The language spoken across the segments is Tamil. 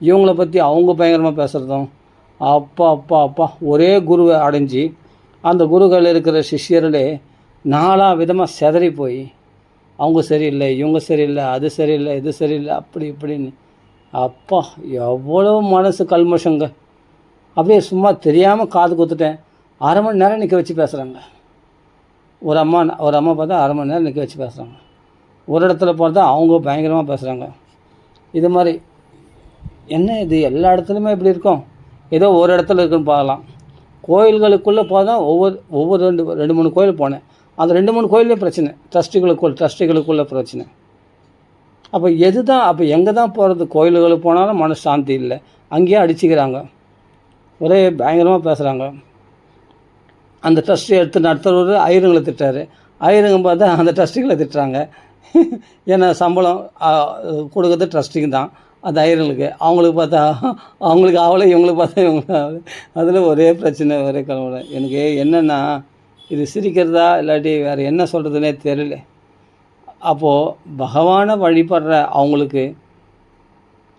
இவங்கள பற்றி அவங்க பயங்கரமாக பேசுகிறதும், அப்பா அப்பா அப்பா ஒரே குருவை அடைஞ்சி அந்த குருக்கள் இருக்கிற சிஷ்யர்களே நாலா விதமாக சிதறி போய் அவங்க சரியில்லை, இவங்க சரியில்லை, அது சரியில்லை, இது சரியில்லை, அப்படி இப்படின்னு. அப்பா எவ்வளோ மனசு கல்மஷங்க. அப்படியே சும்மா தெரியாமல் காது குத்துட்டேன். 1/2 மணி நேரம் நிற்க வச்சு பேசுகிறாங்க. ஒரு அம்மா பார்த்தா 1/2 மணி நேரம் நிற்க வச்சு பேசுகிறாங்க. ஒரு இடத்துல பார்த்தா அவங்க பயங்கரமாக பேசுகிறாங்க. இது மாதிரி என்ன இது எல்லா இடத்துலையுமே இப்படி இருக்கும்? ஏதோ ஒரு இடத்துல இருக்குன்னு பார்க்கலாம். கோயில்களுக்குள்ளே போனால் ஒவ்வொரு 2-3 கோயில் போனேன். அந்த 2-3 கோயிலே பிரச்சனை. ட்ரஸ்டிகளுக்குள்ள பிரச்சனை. அப்போ எங்கே தான் போகிறது? கோயில்களுக்கு போனாலும் மனசு சாந்தி இல்லை, அங்கேயே அடிச்சுக்கிறாங்க, ஒரே பயங்கரமாக பேசுகிறாங்க. அந்த ட்ரஸ்டி எடுத்து நடத்துகிறவர் ஐயருங்களை திட்டுறாரு. ஐயருங்க பார்த்தா அந்த ட்ரஸ்டிகளை திட்டுறாங்க. ஏன்னா சம்பளம் கொடுக்குறது ட்ரஸ்டிக்கு தான், அந்த ஐயருங்களுக்கு. அவங்களுக்கு பார்த்தா அவங்களுக்கு ஆகலை, இவங்களுக்கு பார்த்தா இவங்களுக்கு ஆகலை. அதில் ஒரே பிரச்சனை, ஒரே கலவரை. எனக்கு என்னென்னா இது சிரிக்கிறதா இல்லாட்டி வேறு என்ன சொல்கிறதுனே தெரியல. அப்போது பகவானை வழிபடுற அவங்களுக்கு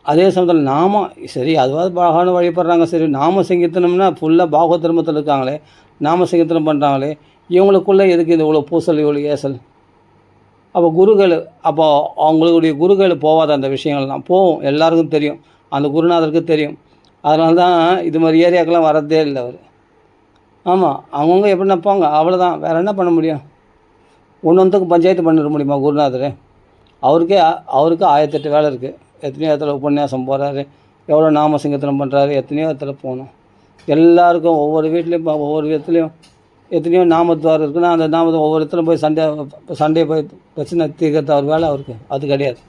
அதே சமயத்தில் சரி அதுவாது பகவானை வழிபடுறாங்க, சரி நாம சங்கீர்த்தனம்னா ஃபுல்லாக பாகவத தர்மத்தில் இருக்காங்களே, நாம சங்கீர்த்தனம் பண்ணுறாங்களே, இவங்களுக்குள்ளே எதுக்கு இது இவ்வளோ பூசல், இவ்வளோ ஏசல்? அப்போ அவங்களுடைய குருகள் போகாத அந்த விஷயங்கள்லாம் போகும். எல்லாருக்கும் தெரியும், அந்த குருநாதருக்கு தெரியும். அதனால தான் இது மாதிரி ஏரியாக்கெல்லாம் வரதே இல்லை அவர். ஆமாம், அவங்கவுங்க எப்படி நினைப்பாங்க, அவ்வளோதான். வேறு என்ன பண்ண முடியும்? ஒன்றுக்கு பஞ்சாயத்து பண்ணிட முடியுமா குருநாதர்? அவருக்கு 1008 வேலை இருக்குது. எத்தனையோ இடத்துல உபன்யாசம் போகிறாரு, எவ்வளோ நாம சங்கீர்த்தனம் பண்ணுறாரு, எத்தனையோ இடத்துல போகணும். எல்லாருக்கும் ஒவ்வொரு வீட்லேயும் ஒவ்வொரு விதத்துலேயும் எத்தனையோ நாமத்துவார் இருக்குன்னா அந்த நாமத்தை ஒவ்வொரு இடத்துல போய் சண்டே போய் பிரச்சனை தீர்க்கறது அவர் வேலை. அவருக்கு அது கிடையாது.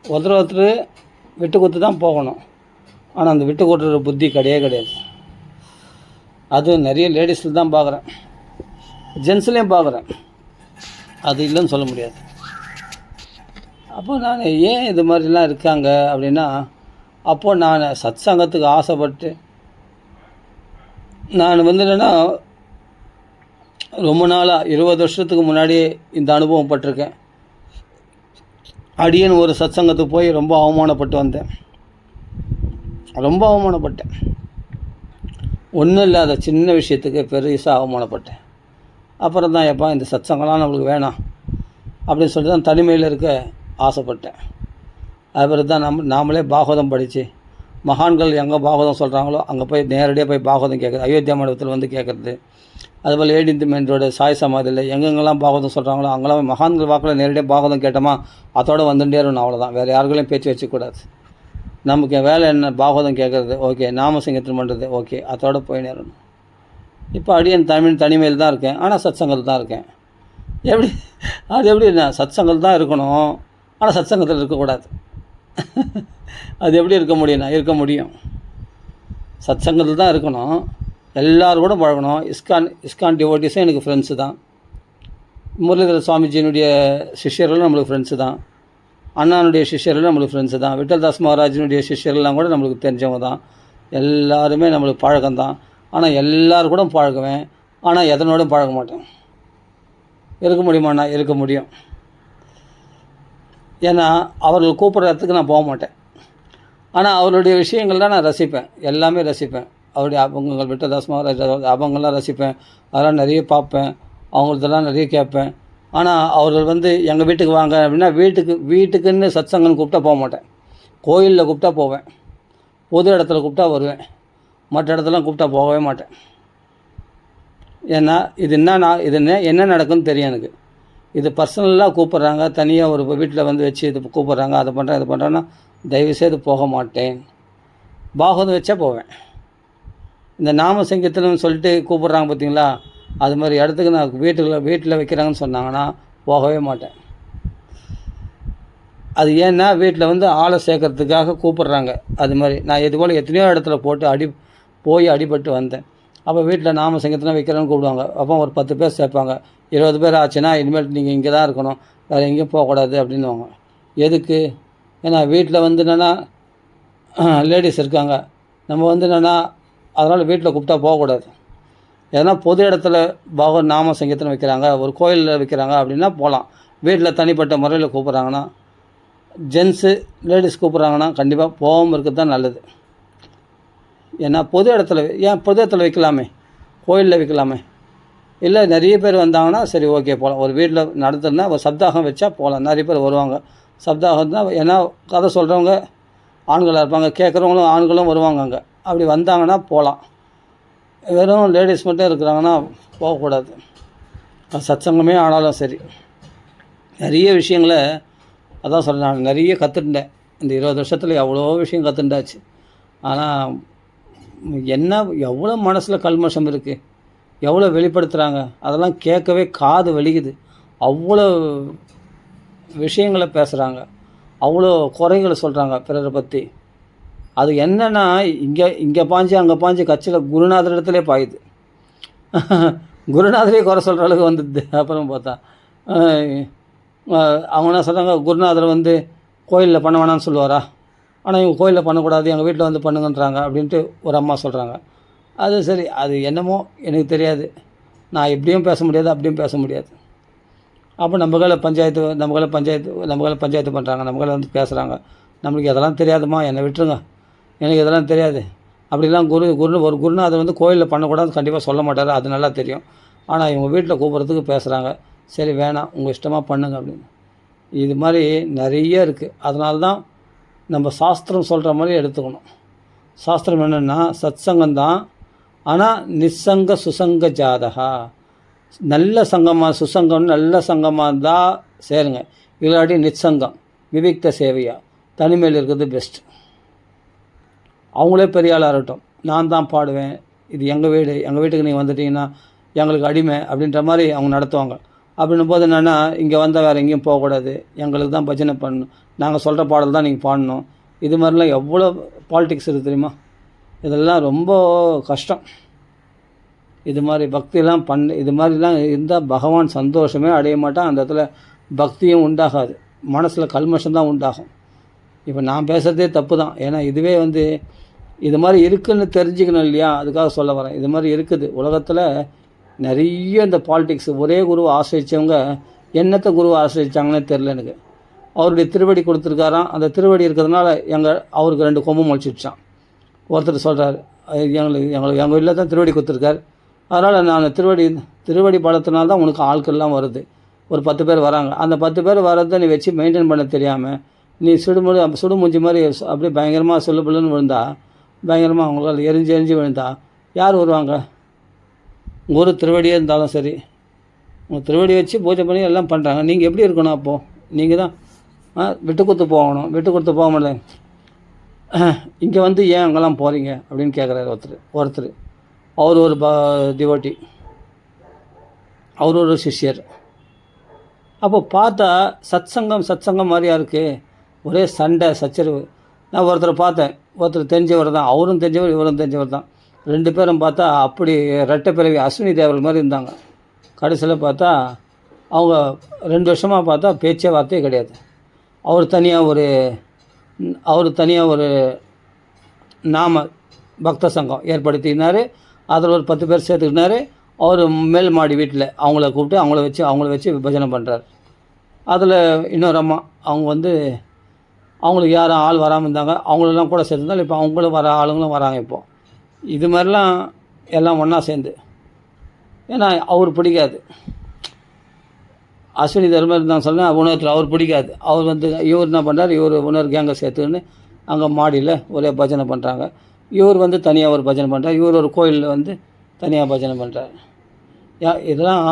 ஒருத்தர் விட்டு கொடுத்து தான் போகணும். ஆனால் அந்த விட்டு கொடுத்துற புத்தி கிடையாது. அது நிறைய லேடிஸில் தான் பார்க்குறேன், ஜென்ஸ்லேயும் பார்க்குறேன். அது இல்லைன்னு சொல்ல முடியாது. அப்போ நான் ஏன் இது மாதிரிலாம் இருக்காங்க அப்படின்னா, அப்போது நான் சத் சங்கத்துக்கு ஆசைப்பட்டு நான் என்னென்னா ரொம்ப நாளாக 20 வருஷத்துக்கு முன்னாடியே இந்த அனுபவம் பட்டிருக்கேன். அடியன் ஒரு சத் சங்கத்துக்கு போய் ரொம்ப அவமானப்பட்டு வந்தேன். ரொம்ப அவமானப்பட்டேன். ஒன்றும் இல்லாத சின்ன விஷயத்துக்கு பெருசாக அவமானப்பட்டேன். அப்புறம் தான் எப்பா இந்த சத் சங்கம்லாம் நம்மளுக்கு வேணாம் அப்படின்னு சொல்லிட்டு தான் தனிமையில் இருக்க ஆசைப்பட்டேன். அதுபோல் தான் நாமளே பாகவதம் படித்து மகான்கள் எங்கே பாகவதம் சொல்கிறாங்களோ அங்கே போய் நேரடியாக போய் பாகவதம் கேட்குறது, அயோத்தியா மண்டபத்தில் வந்து கேட்குறது. அதுபோல் ஏடிந்து மெயின் ரோடு சாய் சமாதியில் எங்கெங்கெல்லாம் பாகவதம் சொல்கிறாங்களோ அங்கெல்லாம் மகான்கள் வாக்கில் நேரடியாக பாகவதம் கேட்டோமா அதோடு வந்துட்டே இருக்கணும். அவ்வளோதான், வேறு யாருக்களையும் பேச்சு வச்சுக்கூடாது. நமக்கு வேலை என்ன? பாகவதம் கேட்குறது ஓகே, நாம சங்கீர்த்தனம் பண்ணுறது ஓகே, அதோடு போய் நேரணும். இப்போ அடியன் தனிமையில் தான் இருக்கேன், ஆனால் சத் சங்கத்தில் தான் இருக்கேன். அது எப்படி சத் சங்கத்தில் தான் இருக்கணும், ஆனால் சத் சங்கத்தில் இருக்கக்கூடாது. அது எப்படி இருக்க முடியும்? சத் சங்கத்தில் தான் இருக்கணும், எல்லோரும் கூட பழகணும். இஸ்கான் டிவோட்டிஸும் எனக்கு ஃப்ரெண்ட்ஸு தான். முரளிதர சுவாமிஜியினுடைய சிஷ்யர்களும் நம்மளுக்கு ஃப்ரெண்ட்ஸு தான். அண்ணானுடைய சிஷ்யர்களும் நம்மளுக்கு ஃப்ரெண்ட்ஸு தான். விட்டல்தாஸ் மகாராஜினுடைய சிஷ்யர்கள்லாம் கூட நம்மளுக்கு தெரிஞ்சவங்க தான். எல்லாருமே நம்மளுக்கு பழக்கம்தான். ஆனால் எல்லோரும் கூட பழகுவேன், ஆனால் எதனோடும் பழக மாட்டேன். இருக்க முடியுமாண்ணா? இருக்க முடியும். ஏன்னா அவர்கள் கூப்பிட்ற இடத்துக்கு நான் போக மாட்டேன். ஆனால் அவருடைய விஷயங்கள்லாம் நான் ரசிப்பேன், எல்லாமே ரசிப்பேன். அவருடைய அபங்கங்கள், விட்டல்தாஸ் மகாராஜ் அபங்கள்லாம் ரசிப்பேன். அதெல்லாம் நிறைய பார்ப்பேன், அவங்களதெல்லாம் நிறைய கேட்பேன். ஆனால் அவர்கள் எங்கள் வீட்டுக்கு வாங்க அப்படின்னா வீட்டுக்குன்னு சத் சங்கம்னு கூப்பிட்டா போக மாட்டேன். கோயிலில் கூப்பிட்டா போவேன், பொது இடத்துல கூப்பிட்டா வருவேன், மற்ற இடத்துலாம் கூப்பிட்டா போகவே மாட்டேன். ஏன்னா இது என்ன நடக்குன்னு தெரியும் எனக்கு. இது பர்சனலாக கூப்பிட்றாங்க, தனியாக ஒரு வீட்டில் வச்சு இது கூப்பிட்றாங்க, அதை பண்ணுறேன் இது பண்ணுறேன்னா தயவுசெய்து போக மாட்டேன். பாகவதம் வச்சா போவேன். இந்த நாம சங்கீர்த்தனம்னு சொல்லிட்டு கூப்பிட்றாங்க பார்த்தீங்களா, அது மாதிரி இடத்துக்கு நான் வீட்டில் வைக்கிறாங்கன்னு சொன்னாங்கன்னா போகவே மாட்டேன். அது ஏன்னா வீட்டில் ஆளை சேர்க்கறதுக்காக கூப்பிட்றாங்க. அது மாதிரி நான் இது போல் எத்தனையோ இடத்துல போய் அடிபட்டு வந்தேன். அப்போ வீட்டில் நாம சங்கீர்த்தனம் வைக்கிறேன்னு கூப்பிடுவாங்க. அப்போ ஒரு 10 பேர் சேர்ப்பாங்க. 20 பேர் ஆச்சுன்னா இனிமேல் நீங்கள் இங்கே தான் இருக்கணும், வேறு எங்கேயும் போகக்கூடாது அப்படின்னுவாங்க. எதுக்கு? ஏன்னா வீட்டில் என்னென்னா லேடிஸ் இருக்காங்க, நம்ம என்னென்னா அதனால் வீட்டில் கூப்பிட்டா போகக்கூடாது. எதனா பொது இடத்துல நாம சங்கீர்த்தனம் வைக்கிறாங்க, ஒரு கோயிலில் வைக்கிறாங்க அப்படின்னா போகலாம். வீட்டில் தனிப்பட்ட முறையில் கூப்பிட்றாங்கன்னா ஜென்ஸு லேடிஸ் கூப்பிட்றாங்கன்னா கண்டிப்பாக போகாமல் இருக்கிறது தான் நல்லது. ஏன்னா பொது இடத்துல ஏன் பொது இடத்துல வைக்கலாமே, கோயிலில் வைக்கலாமே. இல்லை நிறைய பேர் வந்தாங்கன்னா சரி ஓகே போகலாம். ஒரு வீட்டில் நடத்துனா ஒரு சப்தாகம் வச்சா போகலாம். நிறைய பேர் வருவாங்க. சப்தாகம் தான் ஏன்னா கதை சொல்கிறவங்க ஆண்களாக இருப்பாங்க, கேட்குறவங்களும் ஆண்களும் வருவாங்க. அங்கே அப்படி வந்தாங்கன்னா போகலாம். வெறும் லேடிஸ் மட்டும் இருக்கிறாங்கன்னா போகக்கூடாது. சத்சங்கமே ஆனாலும் சரி. நிறைய விஷயங்களை அதான் சொல்கிறேன், நான் நிறைய கற்றுட்டேன். இந்த 20 வருஷத்தில் எவ்வளோ விஷயம் கற்றுண்டாச்சு. ஆனால் என்ன எவ்வளோ மனசில் கல்மஷம் இருக்குது, எவ்வளோ வெளிப்படுத்துகிறாங்க, அதெல்லாம் கேட்கவே காது வலிக்குது. அவ்வளோ விஷயங்களை பேசுகிறாங்க, அவ்வளோ குறைகளை சொல்கிறாங்க பிறரை பற்றி. அது என்னென்னா இங்கே பாஞ்சு அங்கே பாஞ்சு கட்சியில் குருநாதர் இடத்துல பாயுது. குருநாதரே குறை சொல்கிற அளவுக்கு வந்துடுது. அப்புறம் பார்த்தா அவங்க என்ன சொல்கிறாங்க, குருநாதர் வந்து கோயிலில் பண்ண வேணாம்னு சொல்லுவாரா, ஆனால் இவங்க கோயிலில் பண்ணக்கூடாது, எங்கள் வீட்டில் வந்து பண்ணுங்கன்றாங்க அப்படின்ட்டு ஒரு அம்மா சொல்கிறாங்க. அது சரி, அது என்னமோ எனக்கு தெரியாது. நான் இப்படியும் பேச முடியாது, அப்படியும் பேச முடியாது. அப்போ நம்ம கையில் பஞ்சாயத்து பண்ணுறாங்க, நம்ம கையில் வந்து பேசுகிறாங்க. நம்மளுக்கு இதெல்லாம் தெரியாதுமா, என்னை விட்டுருங்க, எனக்கு இதெல்லாம் தெரியாது அப்படிலாம் ஒரு குருநாதர் வந்து கோயிலில் பண்ணக்கூடாது கண்டிப்பாக சொல்ல மாட்டார், அது நல்லா தெரியும். ஆனால் இவங்க வீட்டில் கூப்பிட்றதுக்கு பேசுகிறாங்க. சரி வேணாம், உங்கள் இஷ்டமாக பண்ணுங்க அப்படின்னு. இது மாதிரி நிறைய இருக்குது. அதனால தான் நம்ம சாஸ்திரம் சொல்கிற மாதிரி எடுத்துக்கணும். சாஸ்திரம் என்னென்னா சத்சங்கம்தான், ஆனால் நிசங்க சுசங்க ஜாதகா. நல்ல சங்கமாக சுசங்கம் நல்ல சங்கமாக இருந்தால் சேருங்க, இல்லாட்டி நிச்சங்கம் விவிக்த சேவையாக தனிமையில் இருக்கிறது பெஸ்ட். அவங்களே பெரிய ஆளாக இருக்கட்டும், நான் தான் பாடுவேன், இது எங்கள் வீடு, எங்கள் வீட்டுக்கு நீங்கள் வந்துட்டிங்கன்னா எங்களுக்கு அடிமை அப்படின்ற மாதிரி அவங்க நடத்துவாங்க. அப்படின்னும் போது என்னென்னா இங்கே வந்தால் வேறு எங்கேயும் போகக்கூடாது, எங்களுக்கு தான் பஜனை பண்ணணும், நாங்கள் சொல்கிற பாடல் தான் நீங்கள் பாடணும். இது மாதிரிலாம் எவ்வளோ பாலிடிக்ஸ் இருக்குது தெரியுமா? இதெல்லாம் ரொம்ப கஷ்டம். இது மாதிரி பக்தியெல்லாம் இது மாதிரிலாம் இருந்தால் பகவான் சந்தோஷமே அடைய மாட்டான். அந்த இடத்துல பக்தியும் உண்டாகாது, மனசில் கல்மஷம் உண்டாகும். இப்போ நான் பேசுகிறதே தப்பு தான். ஏன்னா இதுவே வந்து இது மாதிரி இருக்குதுன்னு தெரிஞ்சுக்கணும் இல்லையா, அதுக்காக சொல்ல வரேன். இது மாதிரி இருக்குது உலகத்தில் நிறைய. இந்த பாலிடிக்ஸ் ஒரே குருவை ஆசிரியச்சவங்க என்னத்தை குருவை ஆசிரியச்சாங்கன்னே தெரில எனக்கு. அவருடைய திருவடி கொடுத்துருக்காராம், அந்த திருவடி இருக்கிறதுனால அவருக்கு 2 கொம்பு முளைச்சிடுச்சான். ஒருத்தர் சொல்கிறார், எங்கள் வீட்டில் தான் திருவடி கொடுத்துருக்கார், அதனால் நான் திருவடி பலத்தினால தான் உனக்கு ஆட்கள்லாம் வருது. ஒரு 10 பேர் வராங்க, அந்த 10 பேர் வரதை நீ வச்சு மெயின்டைன் பண்ண தெரியாமல் நீ சுடுமூஞ்சி மாதிரி அப்படியே பயங்கரமாக சொல்லுபுல்லுன்னு விழுந்தா, பயங்கரமாக அவங்களால எரிஞ்சு விழுந்தா யார் வருவாங்க? ஒரு திருவடியே இருந்தாலும் சரி, உங்கள் திருவடி வச்சு பூஜை பண்ணி எல்லாம் பண்ணுறாங்க. நீங்கள் எப்படி இருக்கணும்? அப்போது நீங்கள் தான் விட்டு கொடுத்து போகணும். விட்டு கொடுத்து போக முடியல. இங்கே வந்து ஏன் அங்கெல்லாம் போகிறீங்க அப்படின்னு கேட்குறாரு ஒருத்தர். அவர் ஒரு டிவோட்டி, அவர் ஒரு சிஷ்யர். அப்போ பார்த்தா சத்சங்கம் மாதிரியா இருக்குது, ஒரே சண்டை சச்சரவு. நான் ஒருத்தரை பார்த்தேன், ஒருத்தர் தெரிஞ்சவர் தான், அவரும் தெரிஞ்சவர் இவரும் தெரிஞ்சவர் தான். 2 பேரும் பார்த்தா அப்படி ரெட்டை பிறவி அஸ்வினி தேவர்கள் மாதிரி இருந்தாங்க. கடைசியில் பார்த்தா அவங்க 2 வருஷமாக பார்த்தா பேச்சே வார்த்தையே கிடையாது. அவர் தனியாக ஒரு நாம பக்த சங்கம் ஏற்படுத்தினார். அதில் ஒரு 10 பேர் சேர்த்துக்கினார். அவர் மேல் மாடி வீட்டில் அவங்கள கூப்பிட்டு அவங்கள வச்சு பஜனை பண்ணுறார். அதில் இன்னொரு அம்மா, அவங்க வந்து அவங்களுக்கு யாரும் ஆள் வராமல் இருந்தாங்க, அவங்களெல்லாம் கூட சேர்த்துருந்தாலும் இப்போ அவங்களும் வர ஆளுங்களும் வராங்க. இப்போது இது மாதிரிலாம் எல்லாம் ஒன்றா சேர்ந்து, ஏன்னா அவர் பிடிக்காது, அஸ்வினி தர்மர் இருந்தாங்க சொன்னால் உணவத்தில் அவர் பிடிக்காது. அவர் வந்து இவர் என்ன பண்ணுறார், இவர் உணர் கேங்கை சேர்த்துன்னு அங்கே மாடியில் ஒரே பஜனை பண்ணுறாங்க. இவர் வந்து தனியாக ஒரு பஜனை பண்ணுறார், இவர் ஒரு கோயிலில் வந்து தனியாக பஜனை பண்ணுறார். இதெல்லாம்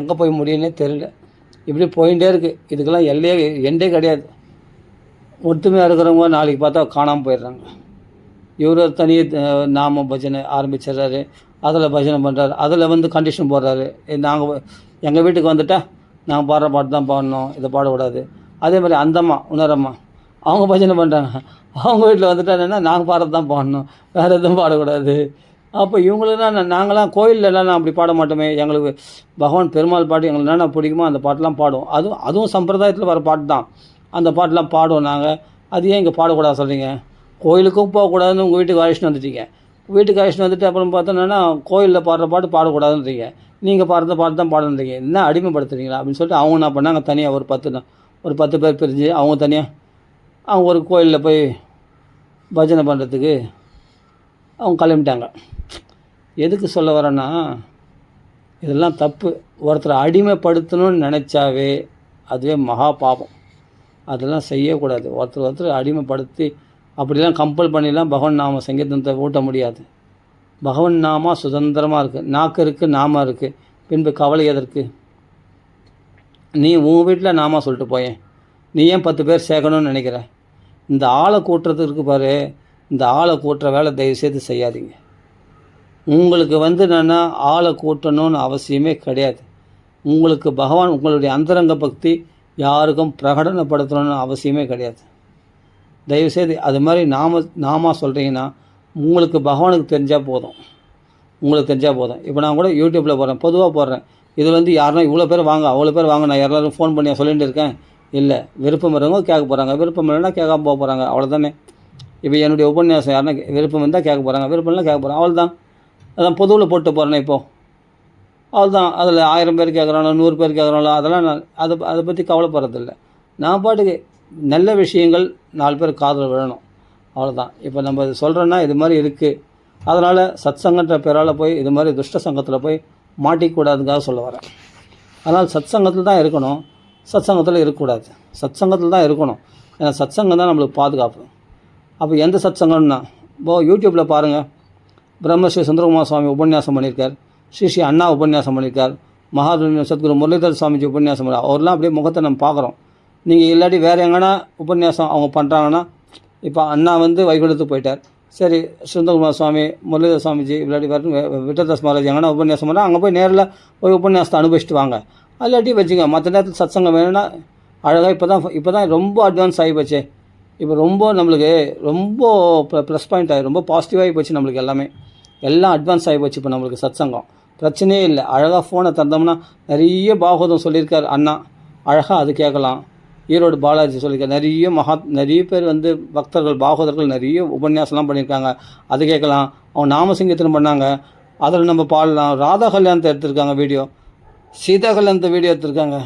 எங்கே போய் முடியும்னே தெரியல. இப்படி போயிட்டே இருக்குது. இதுக்கெல்லாம் எண்டே கிடையாது. ஒற்றுமையாக இருக்கிறவங்க நாளைக்கு பார்த்தா காணாமல் போயிடுறாங்க. இவர் ஒரு தனி நாம பஜனை ஆரம்பிச்சிடுறாரு, அதில் பஜனை பண்ணுறாரு, அதில் வந்து கண்டிஷன் போடுறாரு, எங்கள் வீட்டுக்கு வந்துட்டால் நாங்கள் பாடுற பாட்டு தான் பாடணும், இதை பாடக்கூடாது. அதே மாதிரி அந்தம்மா உணரம்மா அவங்க பஜனை பண்ணுறாங்க, அவங்க வீட்டில் வந்துட்டா என்னென்னா நாங்கள் பாடுறது தான் பாடணும், வேறு எதுவும் பாடக்கூடாது. அப்போ இவங்களுக்குலாம் நாங்களாம் கோயிலெலாம் அப்படி பாட மாட்டோமே, எங்களுக்கு பகவான் பெருமாள் பாட்டு எங்களுக்கு என்னென்ன பிடிக்குமோ அந்த பாட்டெலாம் பாடுவோம். அதுவும் சம்பிரதாயத்தில் வர பாட்டு தான், அந்த பாட்டெலாம் பாடுவோம் நாங்கள். அது ஏன் இங்கே பாடக்கூடாது சொல்கிறீங்க? கோயிலுக்கும் போகக்கூடாதுன்னு உங்கள் வீட்டுக்கு அழைச்சிட்டு வந்துட்டீங்க. வீட்டுக்கு அழைச்சிட்டு வந்துட்டு அப்புறம் பார்த்தோன்னா கோயிலில் பாடுற பாட்டு பாடக்கூடாதுன்றீங்க, நீங்கள் பாடுற பாட்டு தான் பாடணுன்றீங்க. என்ன அடிமைப்படுத்துறீங்களா அப்படின்னு சொல்லிட்டு அவங்க என்ன பண்ணாங்க, தனியாக ஒரு ஒரு 10 பேர் பிரிஞ்சு அவங்க தனியாக அவங்க ஒரு கோயிலில் போய் பஜனை பண்ணுறதுக்கு அவங்க கிளம்பிட்டாங்க. எதுக்கு சொல்ல வரேன்னா, இதெல்லாம் தப்பு. ஒருத்தரை அடிமைப்படுத்தணும்னு நினச்சாவே அதுவே மகா பாபம். அதெல்லாம் செய்யக்கூடாது. ஒருத்தர் அடிமைப்படுத்தி அப்படிலாம் கம்பல் பண்ணிலாம் பகவன் நாம சங்கீதத்தை ஊட்ட முடியாது. பகவன் நாமா சுதந்திரமாக இருக்குது. நாக்கு இருக்குது, நாம இருக்குது. பின்பு கவலை எதற்கு? நீ உன் வீட்டில் நாமா சொல்லிட்டு போயேன். நீ ஏன் 10 பேர் சேர்க்கணும்னு நினைக்கிற? இந்த ஆளை கூட்டுறதுக்கு பாரு, இந்த ஆளை கூட்டுற வேலை தயவுசெய்து செய்யாதீங்க. உங்களுக்கு என்னென்னா ஆளை கூட்டணும்னு அவசியமே கிடையாது. உங்களுக்கு பகவான் உங்களுடைய அந்தரங்க பக்தி யாருக்கும் பிரகடனப்படுத்தணும்னு அவசியமே கிடையாது. தயவுசெய்து அது மாதிரி நாமா சொல்கிறீங்கன்னா உங்களுக்கு பகவானுக்கு தெரிஞ்சால் போதும். இப்போ நான் கூட யூடியூப்பில் போடுறேன், பொதுவாக போடுறேன். இதில் யாருன்னா இவ்வளோ பேர் வாங்க, அவ்வளோ பேர் வாங்க, நான் எல்லோரும் ஃபோன் பண்ணி சொல்லிட்டு இருக்கேன். இல்லை, விருப்பம் இருந்தவங்க கேட்க போகிறாங்க, விருப்பம் இல்லைன்னா கேட்காம போக போகிறாங்க, அவ்வளோதானே. இப்போ என்னுடைய உபன்யாசம் யாருன்னா விருப்பம் இருந்தால் கேட்க போகிறாங்க, விருப்பம் இல்லை கேட்க போகிறாங்க, அவ்வளோதான். அதான் பொதுவில் போட்டு போகிறேன். இப்போது அவ்வளோதான். அதில் 1000 பேர் கேட்குறாங்களோ 100 பேர் கேட்குறாங்களோ அதெல்லாம் நான் அதை பற்றி கவலைப்படுறதில்ல. நான் பாட்டுக்கு நல்ல விஷயங்கள் 4 பேர் காதில் விழணும், அவ்வளோதான். இப்போ நம்ம இது சொல்கிறோன்னா இது மாதிரி இருக்குது, அதனால் சத்சங்கன்ற பேரால் போய் இது மாதிரி துஷ்ட சங்கத்தில் போய் மாட்டிக்கூடாதுக்காக சொல்ல வரேன். அதனால் சத்சங்கத்தில் தான் இருக்கணும், சத்சங்கத்தில் இருக்கக்கூடாது. சத்சங்கத்தில் தான் இருக்கணும். ஏன்னா சத்சங்கம் தான் நம்மளுக்கு பாதுகாப்பு. அப்போ எந்த சத்சங்கம்னா, இப்போது யூடியூப்பில் பாருங்கள், பிரம்மஸ்ரீ சுந்தரகுமார் சுவாமி உபன்யாசம் பண்ணியிருக்கார், ஸ்ரீ அண்ணா உபன்யாசம் பண்ணியிருக்கார், சத்குரு முரளிதர் சுவாமிஜி உபன்யாசம் பண்ணி, அவரெல்லாம் அப்படியே முகத்தை நம்ம பார்க்குறோம். நீங்கள் இல்லாட்டி வேறு எங்கன்னா உபன்யாசம் அவங்க பண்ணுறாங்கன்னா, இப்போ அண்ணா வைகுண்டத்துக்கு போயிட்டார், சரி சுந்தரகுமார் சுவாமி முரளிதர் சுவாமிஜி இல்லாட்டி விட்டதாஸ் மகாராஜ் எங்கன்னா உபன்யாசம் பண்ணால் அங்கே போய் நேரில் போய் உபன்யாசத்தை அனுபவிச்சுட்டு வாங்க. இல்லாட்டி வச்சுங்க. மற்ற நேரத்தில் சத்சங்கம் வேணும்னா அழகாக இப்போ தான் ரொம்ப அட்வான்ஸ் ஆகி போச்சு. இப்போ ரொம்ப நம்மளுக்கு ரொம்ப ப்ளஸ் பாயிண்ட் ஆகி ரொம்ப பாசிட்டிவாகி போச்சு. நம்மளுக்கு எல்லாம் அட்வான்ஸ் ஆகி போச்சு. இப்போ நம்மளுக்கு சத்சங்கம் பிரச்சனையே இல்லை. அழகாக ஃபோனை தந்தோம்னா நிறைய பாகவதம் சொல்லியிருக்கார் அண்ணா, அழகாக அது கேட்கலாம். ஈரோடு பாலாஜி சொல்லியிருக்கார், நிறைய பேர் பக்தர்கள் பாகவதர்கள் நிறைய உபன்யாசம்லாம் பண்ணியிருக்காங்க, அது கேட்கலாம். அவங்க நாமசிங்கத்தினம் பண்ணாங்க, அதில் நம்ம பாடலாம். ராதா கல்யாணத்தை எடுத்திருக்காங்க வீடியோ, சீதா கல்யாணத்தை வீடியோ எடுத்திருக்காங்க.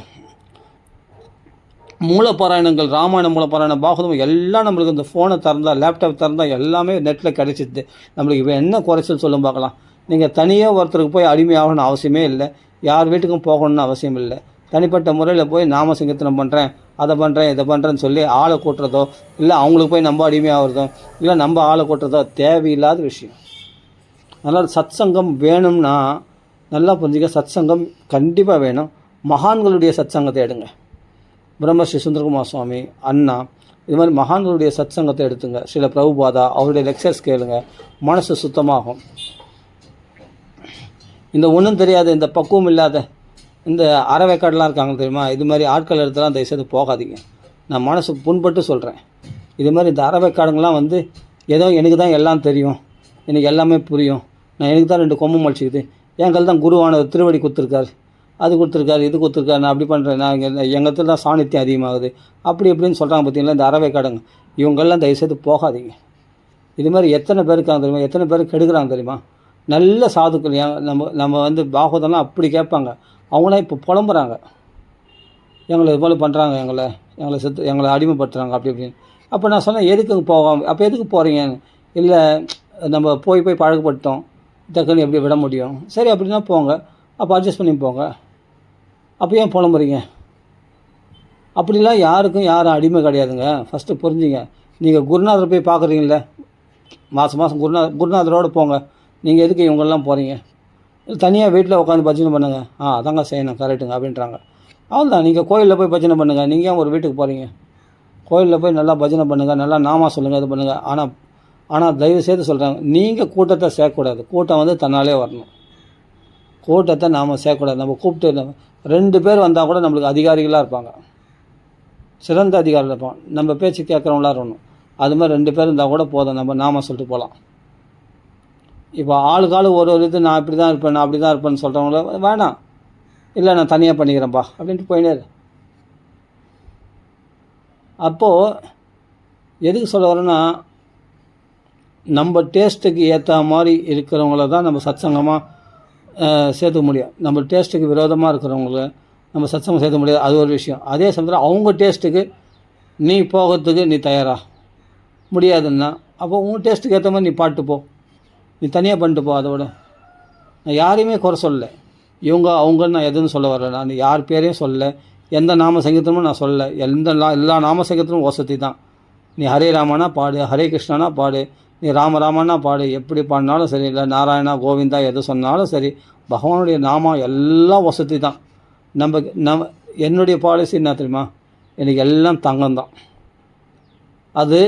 மூலப்பாராயணங்கள், ராமாயண மூலப்பாராயணம், பாகவதம் எல்லாம் நம்மளுக்கு இந்த ஃபோனை திறந்தால் லேப்டாப் திறந்தால் எல்லாமே நெட்டில் கிடைச்சிது. நம்மளுக்கு இப்போ என்ன குறைச்சல் சொல்லும் பார்க்கலாம். நீங்கள் தனியாக ஒருத்தருக்கு போய் அடிமையாகணும்னு அவசியமே இல்லை, யார் வீட்டுக்கும் போகணும்னு அவசியம் இல்லை. தனிப்பட்ட முறையில் போய் நாமசிங்கத்தனம் பண்ணுறேன், அதை பண்ணுறேன், இதை பண்ணுறேன்னு சொல்லி ஆளை கூட்டுறதோ, இல்லை அவங்களுக்கு போய் நம்ம அடிமையாகிறதோ, இல்லை நம்ம ஆளை கூட்டுறதோ தேவையில்லாத விஷயம். அதனால் சத்சங்கம் வேணும்னா நல்லா புரிஞ்சுக்க, சத்சங்கம் கண்டிப்பாக வேணும். மகான்களுடைய சத்சங்கத்தை எடுங்க. பிரம்மஸ்ரீ சுந்தரகுமார் சுவாமி, அண்ணா, இது மாதிரி மகான்களுடைய சத்சங்கத்தை எடுத்துங்க. சில பிரபுபாதா அவருடைய லெக்சர்ஸ் கேளுங்க, மனசு சுத்தமாகும். இந்த ஒன்றும் தெரியாத, இந்த பக்குவம் இல்லாத இந்த அறவேக்காடெலாம் இருக்காங்க தெரியுமா, இது மாதிரி ஆட்கள் எடுத்துலாம் தயவுசெய்து போகாதீங்க. நான் மனசு புண்பட்டு சொல்கிறேன். இது மாதிரி இந்த அறவேக்காடுங்களாம் ஏதோ எனக்கு தான் எல்லாம் தெரியும், எனக்கு எல்லாமே புரியும், எனக்கு தான் 2 கொம்பு முளைச்சிக்குது, எங்கள் தான் குருவான திருவடி கொடுத்துருக்காரு, அது கொடுத்துருக்காரு, இது கொடுத்துருக்காரு, நான் அப்படி பண்ணுறேன், நான் எங்கள் தான் சாணித்தியம் அதிகமாகுது, அப்படி இப்படின்னு சொல்கிறாங்க பார்த்தீங்களா இந்த அறவேக்காடுங்க. இவங்கெல்லாம் தயவுசெய்து போகாதீங்க. இது மாதிரி எத்தனை பேர் இருக்காங்க தெரியுமா, எத்தனை பேர் கெடுக்கிறாங்க தெரியுமா. நல்ல சாதுக்கள் நம்ம பாகவதம்லாம் அப்படி கேட்பாங்க, அவங்களாம் இப்போ புலம்புறாங்க, எங்களை இது போல் பண்ணுறாங்க, எங்களை அடிமைப்படுத்துகிறாங்க அப்படி இப்படின்னு. அப்போ நான் சொன்னேன், எதுக்கு போகாமல், அப்போ எதுக்கு போகிறீங்க? இல்லை நம்ம போய் பழக்கப்பட்டோம், டக்குன்னு எப்படி விட முடியும்? சரி அப்படின்னா போங்க, அப்போ அட்ஜஸ்ட் பண்ணி போங்க, அப்போ ஏன் புலம்புறீங்க? அப்படிலாம் யாரும் அடிமை கிடையாதுங்க. ஃபஸ்ட்டு புரிஞ்சுங்க. நீங்கள் குருநாதரை போய் பார்க்குறீங்கள, மாதம் குருநாதரோடு போங்க. நீங்கள் எதுக்கு இவங்கெல்லாம் போகிறீங்க? தனியாக வீட்டில் உட்காந்து பஜனை பண்ணுங்கள். அதாங்க செய்யணும், கரெக்டுங்க அப்படின்றாங்க. அவ்வளோதான். நீங்கள் கோயிலில் போய் பஜனை பண்ணுங்கள். நீங்கள் ஏன் ஒரு வீட்டுக்கு போகிறீங்க? கோயிலில் போய் நல்லா பஜனை பண்ணுங்கள், நல்லா நாமா சொல்லுங்கள், இது பண்ணுங்கள். ஆனால் தயவு செய்து சொல்கிறாங்க, நீங்கள் கூட்டத்தை சேர்க்கக்கூடாது. கூட்டம் தன்னாலே வரணும். கூட்டத்தை நாம் சேர்க்கக்கூடாது. நம்ம கூப்பிட்டு 2 பேர் வந்தால் கூட நம்மளுக்கு அதிகாரிகளாக இருப்பாங்க, சிறந்த அதிகாரிகள் இருப்பாங்க, நம்ம பேச்சு கேட்குறவங்களாக இருக்கணும். அது மாதிரி 2 பேர் இருந்தால் கூட போதும், நம்ம நாம சொல்லிட்டு போகலாம். இப்போ ஆளுக்காளு ஒரு இது நான் இப்படி தான் இருப்பேன், நான் அப்படி தான் இருப்பேன்னு சொல்கிறவங்கள வேணாம், இல்லை நான் தனியாக பண்ணிக்கிறேன்ப்பா அப்படின்ட்டு போயினே. அப்போது எதுக்கு சொல்ல வரேன்னா, நம்ம டேஸ்ட்டுக்கு ஏற்ற மாதிரி இருக்கிறவங்கள தான் நம்ம சத்சங்கமாக சேர்த்துக்க முடியும். நம்ம டேஸ்ட்டுக்கு விரோதமாக இருக்கிறவங்கள நம்ம சத்சங்கம் சேர்த்த முடியாது, அது ஒரு விஷயம். அதே சமயத்தில் அவங்க டேஸ்ட்டுக்கு நீ போகிறதுக்கு நீ தயாரா முடியாதுன்னா, அப்போ உன் டேஸ்ட்டுக்கு ஏற்ற மாதிரி நீ பாட்டு போ, நீ தனியாக பண்ணிட்டு போ. அதோட நான் யாரையுமே குறை சொல்லலை, இவங்க அவங்கன்னு நான் எதுவும் சொல்ல வரல, நான் யார் பேரையும் சொல்லலை, எந்த நாம சங்கீதமும் நான் சொல்லலை. எல்லா நாம சங்கீதமும் வசதி தான். நீ ஹரே ராமனா பாடு, ஹரே கிருஷ்ணனா பாடு, நீ ராமராமனா பாடு, எப்படி பாடினாலும் சரி, இல்லை நாராயணா கோவிந்தா எது சொன்னாலும் சரி, பகவானுடைய நாமம் எல்லாம் வசதி தான். என்னுடைய பாலிசி என்ன தெரியுமா, எனக்கு எல்லாம் தங்கம்தான். அது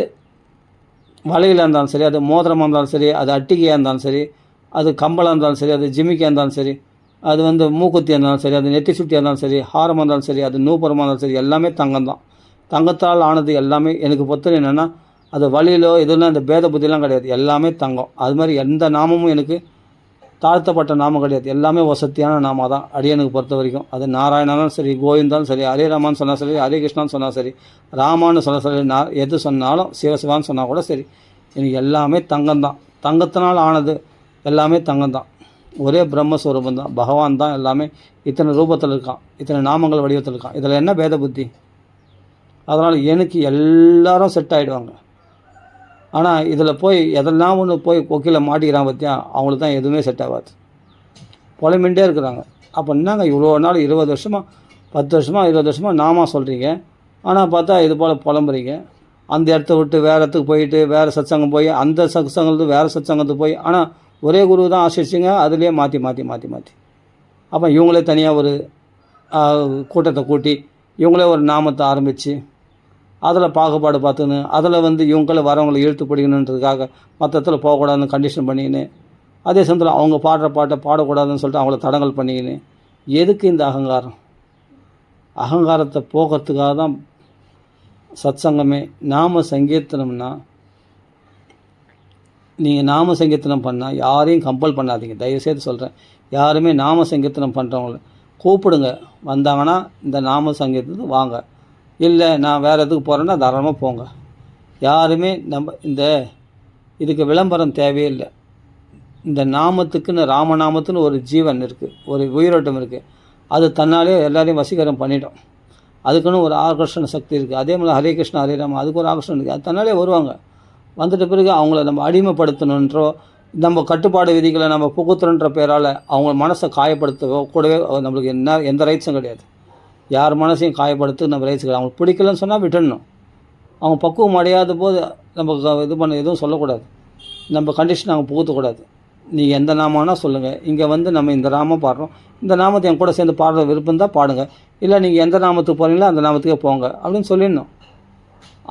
வலையில் இருந்தாலும் சரி, அது மோதிரமாக இருந்தாலும் சரி, அது அட்டிகையாக இருந்தாலும் சரி, அது கம்பளாக இருந்தாலும் சரி, அது ஜிமிக்கியாக இருந்தாலும் சரி, அது மூக்குத்தியாக இருந்தாலும் சரி, அது நெத்தி சுட்டியாக இருந்தாலும் சரி, ஹாரமாக இருந்தாலும் சரி, அது நூபுரமாக இருந்தாலும் சரி, எல்லாமே தங்கம்தான். தங்கத்தால் ஆனது எல்லாமே. எனக்கு பொறுத்தவரை என்னென்னா, அது வழியிலோ இதெல்லாம் அந்த பேத புத்திலாம் கிடையாது, எல்லாமே தங்கம். அது மாதிரி எந்த நாமமும் எனக்கு தாழ்த்தப்பட்ட நாமம் கிடையாது, எல்லாமே வசதியான நாம தான் அடியனுக்கு பொறுத்த வரைக்கும். அது நாராயணாலும் சரி, கோவிந்தாலும் சரி, ஹரே ராமான்னு சொன்னால் சரி, ஹரே கிருஷ்ணான்னு சொன்னால் சரி, ராமான்னு சொன்னால் சரி, எது சொன்னாலும் சிவசிவான்னு சொன்னால் கூட சரி, எனக்கு எல்லாமே தங்கம்தான். தங்கத்தினால் ஆனது எல்லாமே தங்கம்தான். ஒரே பிரம்மஸ்வரூபம் தான், பகவான் தான். எல்லாமே இத்தனை ரூபத்தில் இருக்கான், இத்தனை நாமங்கள் வடிவத்தில் இருக்கான். இதில் என்ன பேத புத்தி? அதனால் எனக்கு எல்லாரும் செட் ஆகிடுவாங்க. ஆனால் இதில் போய் எதெல்லாம் ஒன்று போய் கொக்கியில் மாட்டிக்கிறான் பார்த்தியா, அவங்களுக்கு தான் எதுவுமே செட் ஆகாது, புலம்பின்ண்டே இருக்கிறாங்க. அப்போ என்னங்க இவ்வளோ நாள் 20 வருஷமாக 10 வருஷமாக 20 வருஷமாக நாமா சொல்கிறீங்க, ஆனால் பார்த்தா இது போல் புலம்புறீங்க. அந்த இடத்த விட்டு வேறு இடத்துக்கு போயிட்டு வேறு சத்சங்கம் போய், அந்த சத்சங்கத்துக்கு வேறு சத்சங்கத்துக்கு போய், ஆனால் ஒரே குரு தான் ஆசிரிச்சிங்க, அதுலேயே மாற்றி. அப்போ இவங்களே தனியாக ஒரு கூட்டத்தை கூட்டி இவங்களே ஒரு நாமத்தை ஆரம்பித்து அதில் பாகுபாடு பார்த்துன்னு, அதில் இவங்கள வரவங்களை இழுத்து பிடிக்கணுன்றதுக்காக மற்ற இடத்துல போகக்கூடாதுன்னு கண்டிஷன் பண்ணிக்கின்னு, அதே சமயத்தில் அவங்க பாடுற பாட்டை பாடக்கூடாதுன்னு சொல்லிட்டு அவங்கள தடங்கல் பண்ணிக்கின்னு, எதுக்கு இந்த அகங்காரம்? அகங்காரத்தை போகிறதுக்காக தான் சத்சங்கமே. நாம சங்கீர்த்தனம்னா, நீங்கள் நாம சங்கீர்த்தனம் பண்ணால் யாரையும் கம்பல் பண்ணாதீங்க, தயவுசெய்து சொல்கிறேன். யாருமே நாம சங்கீர்த்தனம் பண்ணுறவங்கள கூப்பிடுங்க, வந்தாங்கன்னா இந்த நாம சங்கீர்த்தத்துக்கு வாங்க. இல்லை நான் வேறு எதுக்கு போகிறேன்னா தாராளமாக போங்க. யாருமே இதுக்கு விளம்பரம் தேவையே இல்லை. இந்த நாமத்துக்குன்னு, ராமநாமத்துன்னு ஒரு ஜீவன் இருக்குது, ஒரு உயிரோட்டம் இருக்குது. அது தன்னாலே எல்லாரையும் வசீகரம் பண்ணிட்டோம். அதுக்குன்னு ஒரு ஆகர்ஷண சக்தி இருக்குது. அதே மாதிரி ஹரே கிருஷ்ணா ஹரே ராமா, அதுக்கு ஒரு ஆகர்ஷணம் இருக்குது. அது தன்னாலே வருவாங்க. வந்துட்ட பிறகு அவங்கள நம்ம அடிமைப்படுத்தணுன்றோ, நம்ம கட்டுப்பாடு விதிகளை நம்ம புகுத்துறன்ற பேரால் அவங்க மனசை காயப்படுத்தவோ கூடவே நம்மளுக்கு எந்த ரைட்ஸும் கிடையாது. யார் மனசையும் காயப்படுத்து நம்ம ரைட்ஸ் கிடையாது. அவங்களுக்கு பிடிக்கலன்னு சொன்னால் விட்டுடணும். அவங்க பக்குவம் அடையாத போது நம்ம எதுவும் சொல்லக்கூடாது, நம்ம கண்டிஷன் அவங்க புகுத்தக்கூடாது. நீங்கள் எந்த நாமம்னா சொல்லுங்கள், இங்கே நம்ம இந்த நாமம் பாடுறோம், இந்த நாமத்தை என் கூட சேர்ந்து பாடுற விருப்பம் தான் பாடுங்க, இல்லை நீங்கள் எந்த நாமத்துக்கு போகிறீங்களோ அந்த நாமத்துக்கே போங்க அப்படின்னு சொல்லிடணும்.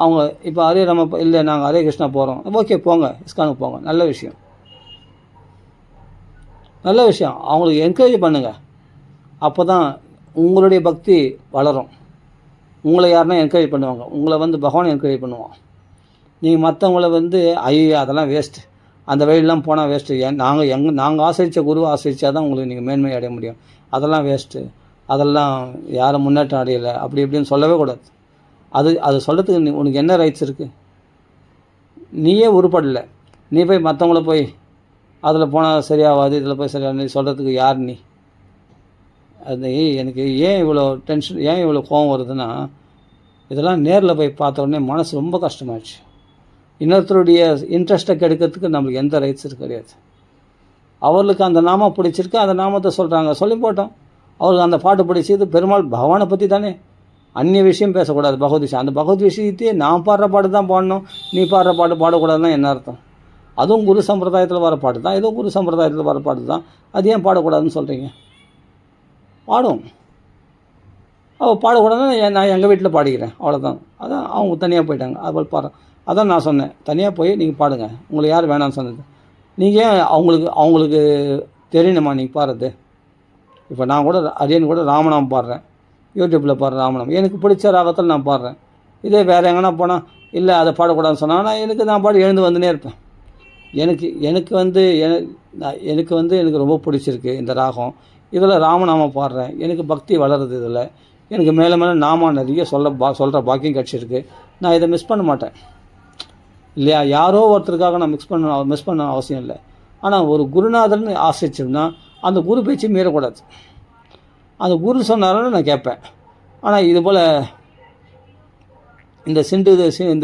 அவங்க இப்போ ஹரே ராம இல்லை நாங்கள் ஹரே கிருஷ்ணா போகிறோம், ஓகே போங்க, இஸ்கானுக்கு போங்க, நல்ல விஷயம். அவங்களுக்கு என்கரேஜ் பண்ணுங்கள். அப்போ தான் உங்களுடைய பக்தி வளரும். உங்களை யாருன்னா என்கரேஜ் பண்ணுவாங்க, உங்களை பகவான் என்கரேஜ் பண்ணுவான். நீங்கள் மற்றவங்கள ஐயோ அதெல்லாம் வேஸ்ட்டு, அந்த வழியெல்லாம் போனால் வேஸ்ட்டு, நாங்கள் ஆசிரித்த குரு ஆசிரித்தா தான் உங்களுக்கு நீங்கள் மேன்மை அடைய முடியும், அதெல்லாம் வேஸ்ட்டு, அதெல்லாம் யாரும் முன்னேற்றம் அடையலை அப்படி இப்படின்னு சொல்லவே கூடாது. அது சொல்கிறதுக்கு உனக்கு என்ன ரைட்ஸ் இருக்குது? நீயே உருப்படலை, நீ போய் மற்றவங்கள போய் அதில் போனால் சரியாகாது, இதில் போய் சரியாக சொல்கிறதுக்கு யார் நீ? அது எனக்கு ஏன் இவ்வளோ டென்ஷன், ஏன் இவ்வளோ கோவம் வருதுன்னா, இதெல்லாம் நேரில் போய் பார்த்த உடனே மனசு ரொம்ப கஷ்டமாயிடுச்சு. இன்னொருத்தருடைய இன்ட்ரெஸ்ட்டை கெடுக்கிறதுக்கு நம்மளுக்கு எந்த ரைட்ஸும் கிடையாது. அவர்களுக்கு அந்த நாமம் பிடிச்சிருக்கு, அந்த நாமத்தை சொல்கிறாங்க, சொல்லி போட்டோம். அவருக்கு அந்த பாட்டு பிடிச்சது பெருமாள் பகவானை பற்றி தானே, அந்நிய விஷயம் பேசக்கூடாது, பகவத் விஷயம். அந்த பகவத் விஷயத்தையே நான் பாடுற பாட்டு தான் பாடணும், நீ பாடுற பாட்டு பாடக்கூடாதுன்னா என்ன அர்த்தம்? அதுவும் குரு சம்பிரதாயத்தில் வர பாட்டு தான், இதுவும் குரு சம்பிரதாயத்தில் வர பாட்டு தான், அது ஏன் பாடக்கூடாதுன்னு சொல்கிறீங்க? பாடும். அவள் பாடக்கூடாதுன்னா நான் எங்கள் வீட்டில் பாடிக்கிறேன், அவ்வளோதான். அதான் அவங்க தனியாக போயிட்டாங்க, அது பாடுறேன். அதான் நான் சொன்னேன், தனியாக போய் நீங்கள் பாடுங்க, உங்களுக்கு யார் வேணான்னு சொன்னது? நீங்கள் ஏன் அவங்களுக்கு தெரியணுமா நீங்கள் பாடுறது? இப்போ நான் கூட அரியன் கூட ராமநாமம் பாடுறேன், யூடியூப்பில் பாடுறேன் ராமநாமம், எனக்கு பிடிச்ச ராகத்தில் நான் பாடுறேன். இதே வேறு எங்கன்னா போனால் இல்லை அதை பாடக்கூடாதுன்னு சொன்னால் நான் பாடி எழுந்து வந்துனே இருப்பேன். எனக்கு ரொம்ப பிடிச்சிருக்கு இந்த ராகம், இதில் ராமநாமம் பாடுறேன், எனக்கு பக்தி வளருது, இதில் எனக்கு மேலே நாம நிறைய சொல்கிற பாக்கியம் கிடச்சிருக்கு, நான் இதை மிஸ் பண்ண மாட்டேன் இல்லையா? யாரோ ஒருத்தருக்காக நான் மிஸ் பண்ண அவசியம் இல்லை. ஆனால் ஒரு குருநாதர்னு ஆசிரிச்சோம்னா அந்த குரு பேச்சு மீறக்கூடாது. அந்த குரு சொன்னாலும் நான் கேட்பேன். ஆனால் இது போல் இந்த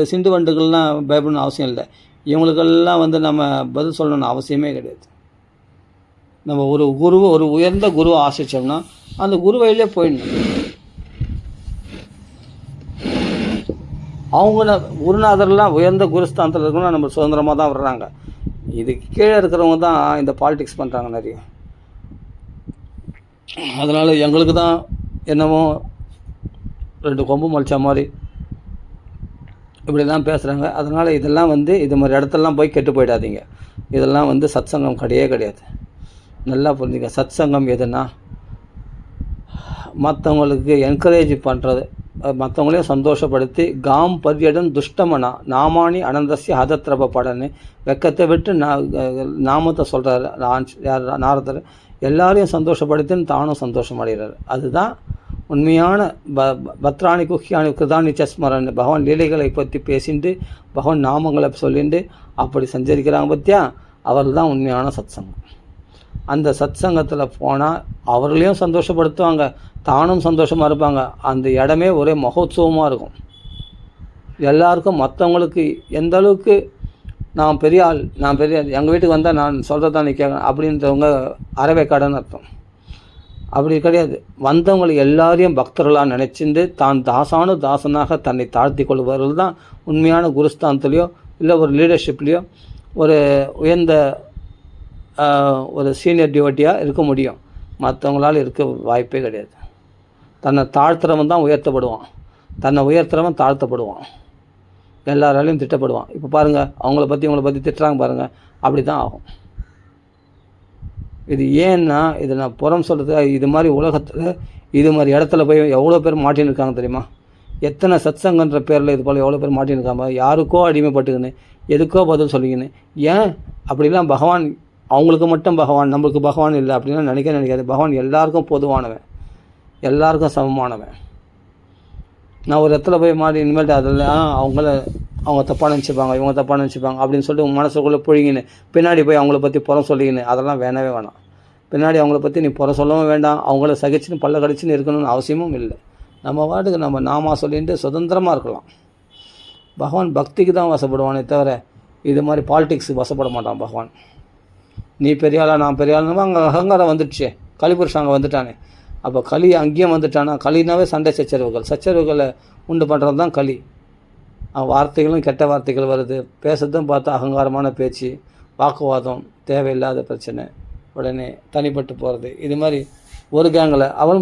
சிண்டு வண்டுகள்லாம் பயப்படணும்னு அவசியம் இல்லை. இவங்களுக்கெல்லாம் வந்து நம்ம பதில் சொல்லணும்னு அவசியமே கிடையாது. நம்ம ஒரு உயர்ந்த குருவை ஆசிரிச்சோம்னா அந்த குரு வழியிலே போயிடணும். அவங்க குருநாதர்லாம் உயர்ந்த குருஸ்தானத்தில் இருக்கணும், நம்ம சுதந்திரமாக தான் வர்றாங்க. இதுக்கு கீழே இருக்கிறவங்க தான் இந்த பாலிடிக்ஸ் பண்ணுறாங்க நிறைய. அதனால் எங்களுக்கு தான் என்னமோ 2 கொம்பு முளைச்ச மாதிரி இப்படி தான் பேசுகிறாங்க. அதனால் இதெல்லாம் வந்து இது மாதிரி இடத்துலலாம் போய் கெட்டு போயிடாதீங்க. இதெல்லாம் வந்து சத்சங்கம் கிடையாது. நல்லா புரிஞ்சுங்க. சத்சங்கம் எதுனா மற்றவங்களுக்கு என்கரேஜ் பண்ணுறது, மற்றவங்களையும் சந்தோஷப்படுத்தி காம் பர்யடன் துஷ்டமனா நாமானி அனந்தஸ்ய ஹதத்ரப படன்னு வெக்கத்தை விட்டு நாமத்தை சொல்கிறாரு யார் நாரதர். எல்லாரையும் சந்தோஷப்படுத்தின்னு தானும் சந்தோஷம் அடைகிறார். அதுதான் உண்மையான பத்ராணி குஹ்யானி கிருதானி சஸ்மரன். பகவான் லீலைகளை பற்றி பேசிட்டு பகவான் நாமங்களை சொல்லிட்டு அப்படி சஞ்சரிக்கிறாங்க பற்றியா, அவர்கள் தான் உண்மையான சத்சங்கம். அந்த சத்சங்கத்தில் போனால் அவர்களையும் சந்தோஷப்படுத்துவாங்க, தானும் சந்தோஷமாக இருப்பாங்க. அந்த இடமே ஒரே மகோத்சவமாக இருக்கும். எல்லாருக்கும் மற்றவங்களுக்கு எந்த அளவுக்கு நான் பெரிய ஆள், எங்கள் வீட்டுக்கு வந்தால் நான் சொல்கிறதான் நீ கேட்கணும் அப்படின்றவங்க அறவேக்காடுன்னு அர்த்தம். அப்படி கிடையாது. வந்தவங்களை எல்லாரையும் பக்தர்களாக நினச்சிட்டு தான் தாசனாக தன்னை தாழ்த்தி கொள்பவர்கள் தான் உண்மையான குருஸ்தானத்துலேயோ இல்லை ஒரு லீடர்ஷிப்லேயோ ஒரு உயர்ந்த ஒரு சீனியர் டிவோட்டியாக இருக்க முடியும். மற்றவங்களால் இருக்க வாய்ப்பே கிடையாது. தன்னை தாழ்த்துறவன் தான் உயர்த்தப்படுவான், தன்னை உயர்த்துறவன் தாழ்த்தப்படுவான், எல்லாராலையும் திட்டப்படுவான். இப்போ பாருங்கள், இவங்களை பற்றி திட்டுறாங்க பாருங்கள், அப்படி தான் ஆகும். இது ஏன்னா இது நான் புறம் சொல்கிறது, இது மாதிரி உலகத்தில் இது மாதிரி இடத்துல போய் எவ்வளோ பேர் மாட்டின்னு இருக்காங்க தெரியுமா? எத்தனை சத்சங்கன்ற பேரில் இது போல் எவ்வளோ பேர் மாட்டின்னு இருக்காங்க. யாருக்கோ அடிமைப்பட்டுக்கின்னு எதுக்கோ பதில் சொல்லிக்கின்னு. ஏன் அப்படிலாம் பகவான் அவங்களுக்கு மட்டும் பகவான், நம்மளுக்கு பகவான் இல்லை அப்படின்லாம் நினைக்காது. பகவான் எல்லாருக்கும் பொதுவானவன், எல்லாருக்கும் சமமானவன். நான் ஒரு இடத்துல போய் மாடி இனிமேல்ட்டு அதெல்லாம் அவங்க தப்பாக நினச்சிப்பாங்க, இவங்க தப்பாக நினச்சிப்பாங்க அப்படின்னு சொல்லிட்டு மனசுக்குள்ளே புழிங்கின்னு பின்னாடி போய் அவங்கள பற்றி புறம் சொல்லிக்கின்னு அதெல்லாம் வேணவே வேணாம். பின்னாடி அவங்கள பற்றி நீ புறம் சொல்லவும் வேண்டாம், அவங்கள சகிச்சுன்னு பல்ல கடிச்சுன்னு இருக்கணும்னு அவசியமும் இல்லை. நம்ம வாட்டுக்கு நம்ம நாமா சொல்லிட்டு சுதந்திரமாக இருக்கலாம். பகவான் பக்திக்கு தான் வசப்படுவானே தவிர இது மாதிரி பாலிடிக்ஸுக்கு வசப்பட மாட்டான் பகவான். நீ பெரியாளா நான் பெரியாளுன்னா அங்கே அகங்காரம் வந்துடுச்சே, கலிபுருஷன் அங்கே வந்துட்டானே. அப்போ களி அங்கேயும் வந்துட்டானா, களினாவே சண்டை சச்சரவுகளை உண்டு பண்ணுறது தான் களி. வார்த்தைகளும் கெட்ட வார்த்தைகள் வருது, பேசுறதும் பார்த்தா அகங்காரமான பேச்சு, வாக்குவாதம், தேவையில்லாத பிரச்சனை, உடனே தனிப்பட்டு போகிறது. இது மாதிரி ஒரு கேங்கில் அவங்க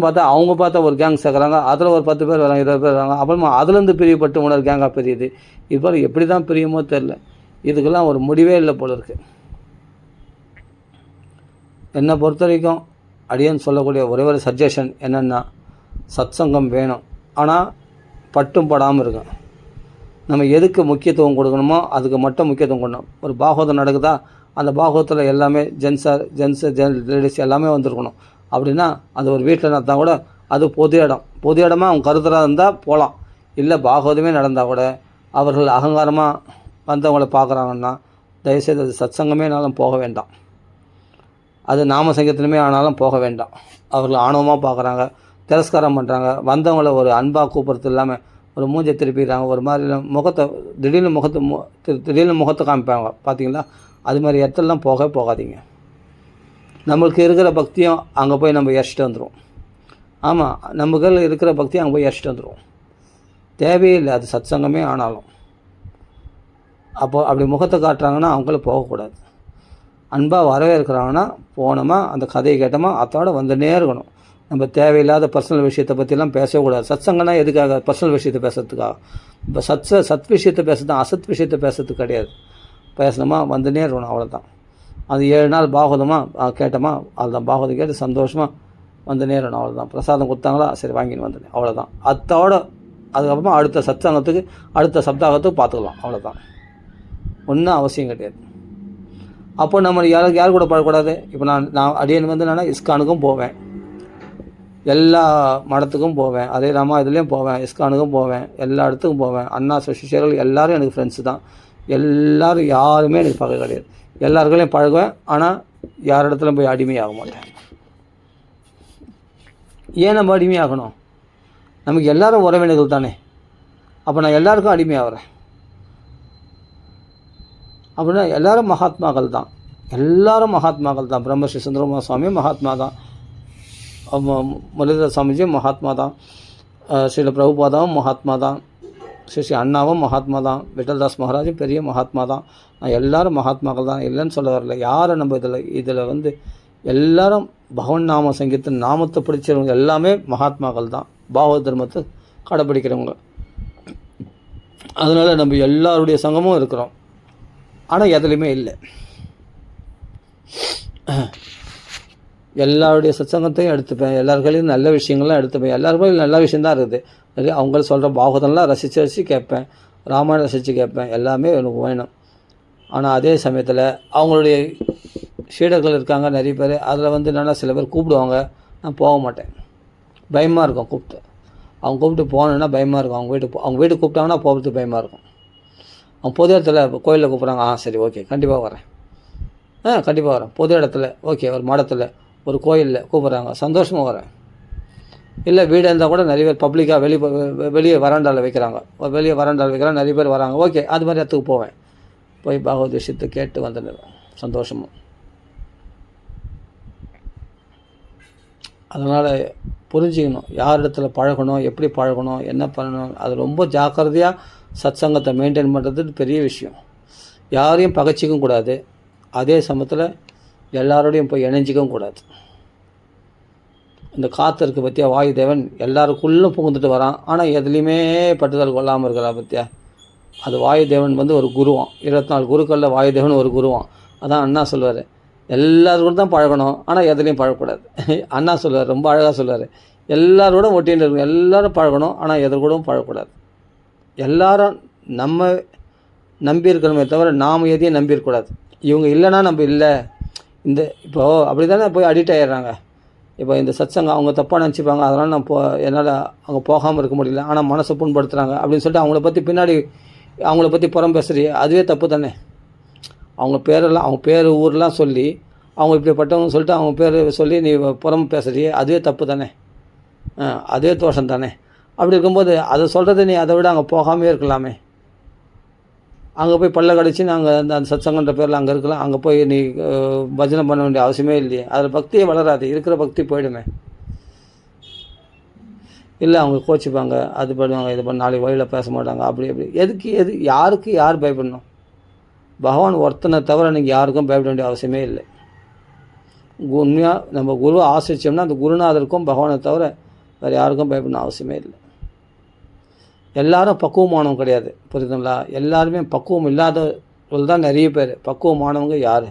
பார்த்தா ஒரு கேங் சேர்க்குறாங்க, அதில் ஒரு 10 பேர் வராங்க, 20 பேர் வராங்க, அப்புறமா அதுலேருந்து பிரியப்பட்டு உணர் கேங்காக பிரியுது. இது போல் எப்படி தான் பிரியுமோ தெரில. இதுக்கெல்லாம் ஒரு முடிவே இல்லை போல இருக்குது. என்னை பொறுத்த வரைக்கும் அடியேன்னு சொல்லக்கூடிய ஒரே ஒரு சஜஷன் என்னென்னா, சத்சங்கம் வேணும், ஆனால் பட்டும் படாமல் இருக்கும். நம்ம எதுக்கு முக்கியத்துவம் கொடுக்கணுமோ அதுக்கு மட்டும் முக்கியத்துவம் கொடுக்கணும். ஒரு பாகவதம் நடக்குதா, அந்த பாகவத்தில் எல்லாமே ஜென்ஸு லேடிஸ் எல்லாமே வந்திருக்கணும். அப்படின்னா அது ஒரு வீட்டில் நடந்தால் கூட அது பொது இடமா அவங்க கருத்தராக இருந்தால் போகலாம். இல்லை பாகவதமே நடந்தால் கூட அவர்கள் அகங்காரமாக வந்தவங்களை பார்க்குறாங்கன்னா தயவுசெய்து அது சத்சங்கமேனாலும் போக வேண்டாம், அது நாம சங்கத்திலுமே ஆனாலும் போக வேண்டாம். அவர்கள் ஆணவமாக பார்க்குறாங்க, திரஸ்காரம் பண்ணுறாங்க, வந்தவங்கள ஒரு அன்பாக கூப்பிட்றது இல்லாமல் ஒரு மூஞ்சை திருப்பிடுறாங்க, ஒரு மாதிரி திடீர்னு முகத்தை காமிப்பாங்க பார்த்தீங்களா? அது மாதிரி இடத்துலலாம் போகாதீங்க. நம்மளுக்கு இருக்கிற பக்தியும் அங்கே போய் நம்ம எரிச்சிட்டு வந்துடுவோம். ஆமாம், நமக்கு இருக்கிற பக்தியும் அங்கே போய் எரிச்சிட்டு வந்துடுவோம். தேவையில்லை அது சத்சங்கமே ஆனாலும். அப்போது அப்படி முகத்தை காட்டுறாங்கன்னா அவங்கள போகக்கூடாது. அன்பாக வரவேற்கிறாங்கன்னா போனோமா, அந்த கதையை கேட்டோமா, அதோட வந்துன்னே இருக்கணும். நம்ம தேவையில்லாத பர்சனல் விஷயத்தை பற்றிலாம் பேசக்கூடாது. சத்சங்கம்னா எதுக்காக? பர்சனல் விஷயத்தை பேசுறதுக்காக. இப்போ சத் விஷயத்தை பேசுறது, அசத் விஷயத்தை பேசுறதுக்கு கிடையாது. பேசணுமா, வந்துன்னே இருக்கணும், அவ்வளோதான். அது 7 நாள் பாகவதமாக கேட்டோமா, அதுதான் பாகவதம் கேட்டு சந்தோஷமாக வந்துன்னே இருக்கணும், அவ்வளோதான். பிரசாதம் கொடுத்தாங்களா, சரி வாங்கின்னு வந்துடுறேன், அவ்வளோதான். அதோட அதுக்கப்புறமா அடுத்த சத்சங்கத்துக்கு அடுத்த சப்தாகத்துக்கு பார்த்துக்கலாம், அவ்வளோதான். ஒன்றும் அவசியம் கிடையாது. அப்போ நம்ம யார் கூட பழக்கூடாது? இப்போ நான் அடியன் நான் இஸ்கானுக்கும் போவேன், எல்லா மடத்துக்கும் போவேன், அதே ராமா இதுலேயும் போவேன், இஸ்கானுக்கும் போவேன், எல்லா இடத்துக்கும் போவேன். அண்ணா சிஷ்யர்கள் எல்லோரும் எனக்கு ஃப்ரெண்ட்ஸு தான். எல்லோரும் யாருமே எனக்கு பழக கிடையாது. எல்லாருக்குள்ளேயும் பழகுவேன், ஆனால் யார் இடத்துலையும் போய் அடிமையாக மாட்டேன். ஏன் நம்ம அடிமையாகணும்? நமக்கு எல்லோரும் உறவினர்கள் தானே. அப்போ நான் எல்லாருக்கும் அடிமையாகிறேன் அப்படின்னா எல்லோரும் மகாத்மாக்கள் தான். எல்லாரும் மகாத்மாக்கள் தான். பிரம்மஸ்ரீ சுந்தரகுமார சுவாமியும் மகாத்மா தான், முரளிதர சாமிஜியும் மகாத்மா தான், ஸ்ரீல பிரபுபாதாவும் மகாத்மா தான், ஸ்ரீ அண்ணாவும் மகாத்மா தான், விட்டல்தாஸ் மகாராஜும் பெரிய மகாத்மா தான். நான் எல்லோரும் மகாத்மாக்கள் தான், இல்லைன்னு சொல்ல வரல. யாரை நம்ம இதில் வந்து எல்லோரும் பகவன் நாம சங்கீதத்தின் நாமத்தை பிடிச்சவங்க எல்லாமே மகாத்மாக்கள் தான், பாகவத தர்மத்தை கடைப்பிடிக்கிறவங்க. அதனால் நம்ம எல்லாருடைய சங்கமும் இருக்கிறோம், ஆனால் எதுலேயுமே இல்லை. எல்லாருடைய சத்சங்கத்தையும் எடுத்துப்பேன், எல்லாருக்கையும் நல்ல விஷயங்கள்லாம் எடுத்துப்பேன். எல்லாருமே நல்ல விஷயந்தான் இருக்குது. அவங்க சொல்கிற பாகவதம்லாம் ரசித்து கேட்பேன், ராமாயணம் ரசித்து கேட்பேன், எல்லாமே எனக்கு வேணும். ஆனால் அதே சமயத்தில் அவங்களுடைய சீடர்கள் இருக்காங்க நிறைய பேர். அதில் வந்து என்னென்னா சில பேர் கூப்பிடுவாங்க, நான் போக மாட்டேன், பயமாக இருக்கும் கூப்பிட்டு. அவங்க கூப்பிட்டு போகணுன்னா பயமாக இருக்கும். அவங்க வீட்டுக்கு கூப்பிட்டாங்கன்னா போகிறதுக்கு பயமாக இருக்கும். அவங்க பொது இடத்துல கோயிலில் கூப்பிட்றாங்க, சரி ஓகே கண்டிப்பாக வரேன், கண்டிப்பாக வரேன். பொது இடத்துல ஓகே, ஒரு மடத்தில் ஒரு கோயிலில் கூப்பிட்றாங்க, சந்தோஷமாக வரேன். இல்லை வீடு இருந்தால் கூட நிறைய பேர் பப்ளிக்காக வெளியே வராண்டாவில் வைக்கிறாங்க, நிறைய பேர் வராங்க, ஓகே அது மாதிரி இடத்துக்கு போவேன். போய் பாகவத விஷயத்தை கேட்டு வந்துடுவேன் சந்தோஷமாக. அதனால் புரிஞ்சிக்கணும் யார் இடத்துல பழகணும், எப்படி பழகணும், என்ன பண்ணணும். அது ரொம்ப ஜாக்கிரதையாக சத்சங்கத்தை மெயின்டைன் பண்ணுறது பெரிய விஷயம். யாரையும் பகைச்சிக்கவும் கூடாது, அதே சமயத்தில் எல்லாரோடையும் போய் இணைஞ்சிக்கவும் கூடாது. இந்த காற்று இருக்குது பற்றியா, வாயு தேவன் எல்லாருக்குள்ளும் புகுந்துட்டு வரான், ஆனால் எதுலேயுமே பட்டுதல் கொள்ளாமல் இருக்கிறா பற்றியா. அது வாயு தேவன் வந்து ஒரு குருவான், 24 குருக்களில் வாயு தேவன் ஒரு குருவான். அதான் அண்ணா சொல்லுவார், எல்லாருக்கூட தான் பழகணும், ஆனால் எதுலேயும் பழகக்கூடாது. அண்ணா சொல்லுவார், ரொம்ப அழகாக சொல்லுவார், எல்லாரோட ஒட்டின்னு இருக்கணும், எல்லோரும் பழகணும், ஆனால் எதற்கூடவும் பழகக்கூடாது. எல்லாரும் நம்ம நம்பி இருக்கணுமே தவிர நாம் எதையும் நம்பியிருக்கூடாது. இவங்க இல்லைன்னா நம்ம இல்லை. இப்போது அப்படி தானே போய் அடிக்ட் ஆகிடுறாங்க. இப்போ இந்த சத்சங்கம் அவங்க தப்பாக நினச்சிப்பாங்க, அதனால் நான் என்னால் அவங்க போகாமல் இருக்க முடியல, ஆனால் மனசை புண்படுத்துகிறாங்க அப்படின்னு சொல்லிட்டு அவங்கள பற்றி புறம் பேசுகிறியே, அதுவே தப்பு தானே. அவங்க பேரெல்லாம், அவங்க பேர் ஊரெலாம் சொல்லி அவங்க இப்படிப்பட்டவங்க சொல்லிட்டு அவங்க பேர் சொல்லி நீ புறம் பேசுகிறியே, அதுவே தப்பு தானே, அதுவே தோஷம் தானே. அப்படி இருக்கும்போது அதை சொல்கிறது நீ அதை விட அங்கே போகாமே இருக்கலாமே. அங்கே போய் பல்ல கடிச்சு நாங்கள் அந்த சத்சங்கன்ற பேரில் அங்கே இருக்கலாம், அங்கே போய் நீ பஜனை பண்ண வேண்டிய அவசியமே இல்லையே. அதில் பக்தியே வளராது, இருக்கிற பக்தி போயிடுமே. இல்லை அவங்க கோச்சிப்பாங்க, அது பண்ணுவாங்க, இது பண்ண, நாளைக்கு வழியில் பேச மாட்டாங்க, அப்படி யாருக்கு யார் பயப்படணும்? பகவான் ஒருத்தனை தவிர நீங்கள் யாருக்கும் பயப்பட வேண்டிய அவசியமே இல்லை. உண்மையாக நம்ம குருவை ஆசிரிச்சோம்னா அந்த குருநாதருக்கும் பகவானை தவிர வேறு யாருக்கும் பயப்படணும் அவசியமே இல்லை. எல்லாரும் பக்குவமானவங்க கிடையாது, புரியுதுங்களா? எல்லாருமே பக்குவம் இல்லாதவர்கள் தான் நிறைய பேர். பக்குவமானவங்க யார்?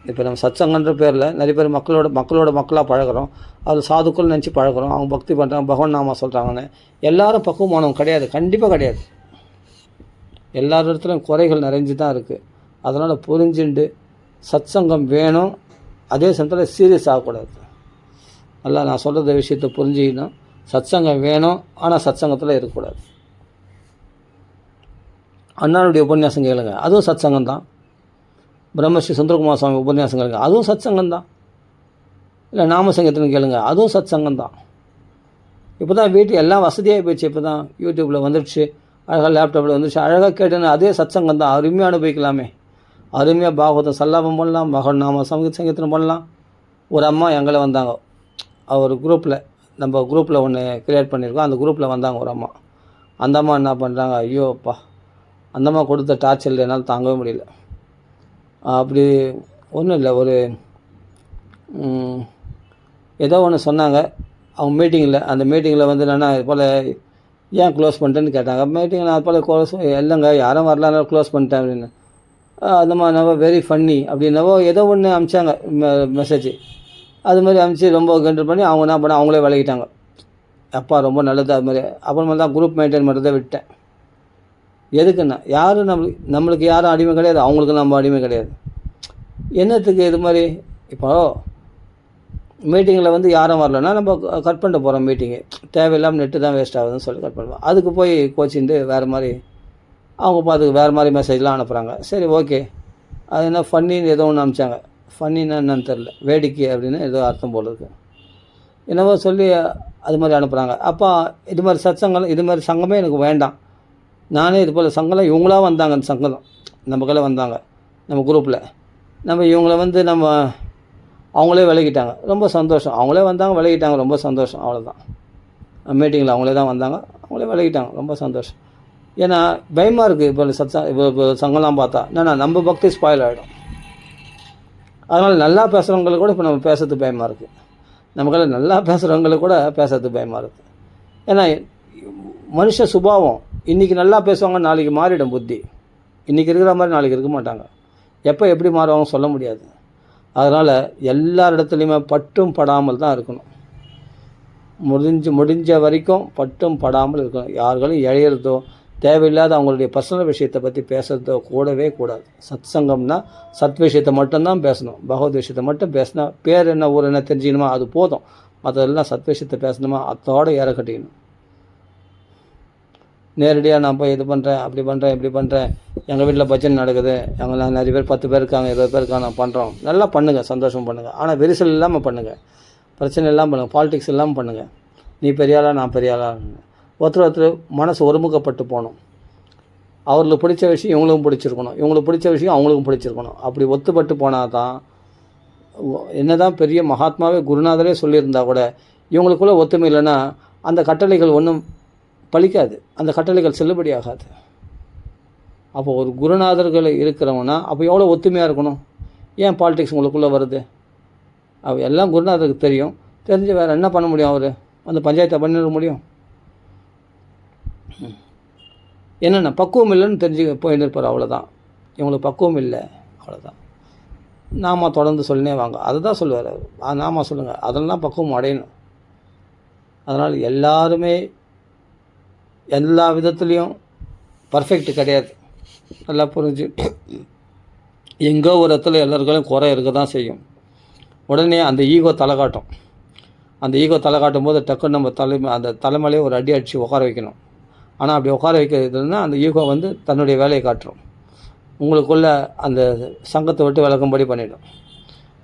இப்போ நம்ம சத்சங்கன்ற பேரில் நிறைய பேர் மக்களாக பழகிறோம், அது சாதுக்கள் நினச்சி பழகிறோம், அவங்க பக்தி பண்ணுறாங்க, பகவான் நாம சொல்கிறாங்கன்னு. எல்லாரும் பக்குவமானவங்க கிடையாது, கண்டிப்பாக கிடையாது. எல்லார் இடத்துலையும் குறைகள் நிறைஞ்சு தான் இருக்குது. அதனால் புரிஞ்சுண்டு சத்சங்கம் வேணும், அதே சமயத்தில் சீரியஸ் ஆகக்கூடாது. நல்லா நான் சொல்கிற விஷயத்தை புரிஞ்சுக்கணும். சத்சங்கம் வேணும், ஆனால் சத்சங்கத்தில் இருக்கக்கூடாது. அண்ணாவுடைய உபன்யாசம் கேளுங்க, அதுவும் சத்சங்கம் தான். பிரம்மஸ்ரீ சுந்தரகுமார சுவாமி உபன்யாசம் கேளுங்க, அதுவும் சத்சங்கம் தான். இல்லை நாமசங்கத்தின்னு கேளுங்க, அதுவும் சத்சங்கம் தான். இப்போ தான் வீட்டு எல்லாம் வசதியாக போயிடுச்சு. இப்போ தான் யூடியூப்பில் வந்துடுச்சு, அழகாக லேப்டாப்பில் வந்துடுச்சு, அழகாக கேட்டுன்னு அதே சத்சங்கம் தான். அருமையாக அனுபவிக்கலாமே, அருமையாக பாகவதம் சல்லாபம் பண்ணலாம், மகன் நாம சங்கீதம் பண்ணலாம். ஒரு அம்மா எங்களை வந்தாங்க, ஒரு குரூப்பில், நம்ம குரூப்பில் ஒன்று க்ரியேட் பண்ணியிருக்கோம், அந்த குரூப்பில் வந்தாங்க ஒரு அம்மா. அந்த அம்மா என்ன பண்ணுறாங்க, ஐயோப்பா அந்த அம்மா கொடுத்த டார்ச்சர் என்னால் தாங்கவே முடியல. அப்படி ஒன்றும் இல்லை, ஒரு ஏதோ ஒன்று சொன்னாங்க அவங்க மீட்டிங்கில். அந்த மீட்டிங்கில் வந்து என்னென்னா இது போல் ஏன் க்ளோஸ் பண்ணிட்டேன்னு கேட்டாங்க. மீட்டிங்கில் அது போல் க்ளோஸ் இல்லைங்க, யாரும் வரலான்னு க்ளோஸ் பண்ணிட்டேன் அப்படின்னு. அந்த மாதிரி நம்ம வெரி ஃபன்னி அப்படின்னவோ ஏதோ ஒன்று அனுப்பிச்சாங்க மெசேஜ். அது மாதிரி அனுப்பிச்சி ரொம்ப கண்ட்ரோல் பண்ணி அவங்க என்ன பண்ண அவங்களே விலகிட்டாங்க. அப்பா ரொம்ப நல்லது. அது மாதிரி அப்புறமா தான் குரூப் மெயின்டைன் பண்ணுறதை விட்டேன். எதுக்குன்னா யாரும் நம்மளுக்கு யாரும் அடிமை கிடையாது, அவங்களுக்கு நம்ம அடிமை கிடையாது. என்னத்துக்கு இது மாதிரி? இப்போ மீட்டிங்கில் வந்து யாரும் வரலன்னா நம்ம கட் பண்ணிட்டு போகிறோம் மீட்டிங்கு, தேவையில்லாமல் நெட்டு தான் வேஸ்ட் ஆகுதுன்னு சொல்லி கட் பண்ணுவோம். அதுக்கு போய் கோச்சின்ட்டு வேறு மாதிரி அவங்க பார்த்துக்கு வேறு மாதிரி மெசேஜ்லாம் அனுப்புகிறாங்க. சரி ஓகே, அது என்ன ஃபன்னின்னு ஏதோ ஒன்று அனுப்பிச்சாங்க. ஃபன்னின்னா என்னன்னு தெரில, வேடிக்கை அப்படின்னு ஏதோ அர்த்தம் போல் இருக்குது. என்னவோ சொல்லி அது மாதிரி அனுப்புகிறாங்க. அப்போ இது மாதிரி சத்சங்கம், இது மாதிரி சங்கமே எனக்கு வேண்டாம். நானே இது போல் சங்கம்லாம் இவங்களா வந்தாங்க. அந்த சங்கம் நமக்கெல்லாம் வந்தாங்க நம்ம குரூப்பில். நம்ம இவங்கள வந்து நம்ம அவங்களே விலகிட்டாங்க. ரொம்ப சந்தோஷம். அவங்களே வந்தாங்க, விலகிட்டாங்க. ரொம்ப சந்தோஷம். அவ்வளோதான். மீட்டிங்கில் அவங்களே தான் வந்தாங்க, அவங்களே விலகிட்டாங்க. ரொம்ப சந்தோஷம். ஏன்னா பயமாக இருக்குது. இப்போ சங்கம்லாம் பார்த்தா என்னன்னா நம்ம பக்தி ஸ்பாயில் ஆகிடும். அதனால் நல்லா பேசுகிறவங்களுக்கு கூட இப்போ நம்ம பேசுறதுக்கு பயமாக இருக்குது. நமக்கெல்லாம் நல்லா பேசுகிறவங்களுக்கு கூட பேசுறதுக்கு பயமாக இருக்குது. ஏன்னா மனுஷ சுபாவம் இன்றைக்கி நல்லா பேசுவாங்க, நாளைக்கு மாறிடும் புத்தி. இன்றைக்கி இருக்கிற மாதிரி நாளைக்கு இருக்க மாட்டாங்க. எப்போ எப்படி மாறுவாங்க சொல்ல முடியாது. அதனால் எல்லார் இடத்துலையுமே பட்டும் படாமல் தான் இருக்கணும். முடிஞ்ச வரைக்கும் பட்டும் படாமல் இருக்கணும். யார்களும் இழையிறதோ தேவையில்லாத அவங்களுடைய பர்சனல் விஷயத்தை பற்றி பேசுகிறதோ கூடவே கூடாது. சத் சங்கம்னா சத் விஷயத்தை மட்டும்தான் பேசணும். பகவத் விஷயத்தை மட்டும் பேசினா பேர் என்ன ஊர் என்ன தெரிஞ்சுக்கணுமா அது போதும். மற்றதெல்லாம் சத் விஷயத்தை பேசணுமா அதோடு ஏற கட்டிக்கணும். நேரடியாக நான் போய் இது பண்ணுறேன், அப்படி பண்ணுறேன், இப்படி பண்ணுறேன், எங்கள் வீட்டில் பஜனை நடக்குது, எங்கள் நிறைய பேர் 10 பேர் இருக்காங்க, 20 பேர் இருக்காங்க, நான் பண்ணுறோம், நல்லா பண்ணுங்கள், சந்தோஷம் பண்ணுங்கள். ஆனால் விரிசல் இல்லாமல் பண்ணுங்கள், பிரச்சனை இல்லாமல் பண்ணுங்கள், பாலிடிக்ஸ் இல்லாமல் பண்ணுங்கள். நீ பெரியாளா நான் பெரியாளா, ஒருத்தர் மனசு ஒருமுகப்பட்டு போகணும். அவர்களுக்கு பிடிச்ச விஷயம் இவங்களுக்கும் பிடிச்சிருக்கணும், இவங்களுக்கு பிடிச்ச விஷயம் அவங்களுக்கும் பிடிச்சிருக்கணும். அப்படி ஒத்துப்பட்டு போனால் தான் என்ன தான் பெரிய மகாத்மாவே குருநாதரே சொல்லியிருந்தா கூட இவங்களுக்குள்ளே ஒத்துமை இல்லைன்னா அந்த கட்டளைகள் ஒன்றும் பலிக்காது, அந்த கட்டளைகள் செல்லுபடி ஆகாது. அப்போ ஒரு குருநாதர்கள் இருக்கிறவங்கன்னா அப்போ எவ்வளோ ஒத்துமையாக இருக்கணும். ஏன் பாலிடிக்ஸ் உங்களுக்குள்ளே வருது? எல்லாம் குருநாதருக்கு தெரியும். தெரிஞ்சு வேறு என்ன பண்ண முடியும்? அவர் அந்த பஞ்சாயத்தை பண்ணிட முடியும்? என்னென்ன பக்குவம் இல்லைன்னு தெரிஞ்சு போயிட்டு இருப்பார். அவ்வளோதான். இவங்களுக்கு பக்குவம் இல்லை, அவ்வளோதான். நாம தொடர்ந்து சொல்லினே வாங்க, அதை தான் சொல்லுவார் அவர். நாம சொல்லுங்கள், அதெல்லாம் பக்குவம் அடையணும். அதனால் எல்லாருமே எல்லா விதத்துலேயும் பர்ஃபெக்ட் கிடையாது. நல்லா புரிஞ்சு எங்கோ ஒரு இடத்துல எல்லாருக்கும் குறை இருக்க தான் செய்யும். உடனே அந்த ஈகோ தலை காட்டும். அந்த ஈகோ தலை காட்டும் போது டக்குன்னு நம்ம அந்த தலைமையிலே ஒரு அடி அடித்து உட்கார வைக்கணும். ஆனால் அப்படி உட்கார வைக்கிறதுனா அந்த ஈகோ வந்து தன்னுடைய வேலையை காட்டுறோம். உங்களுக்குள்ள அந்த சங்கத்தை விட்டு விளக்கும்படி பண்ணிவிடும்.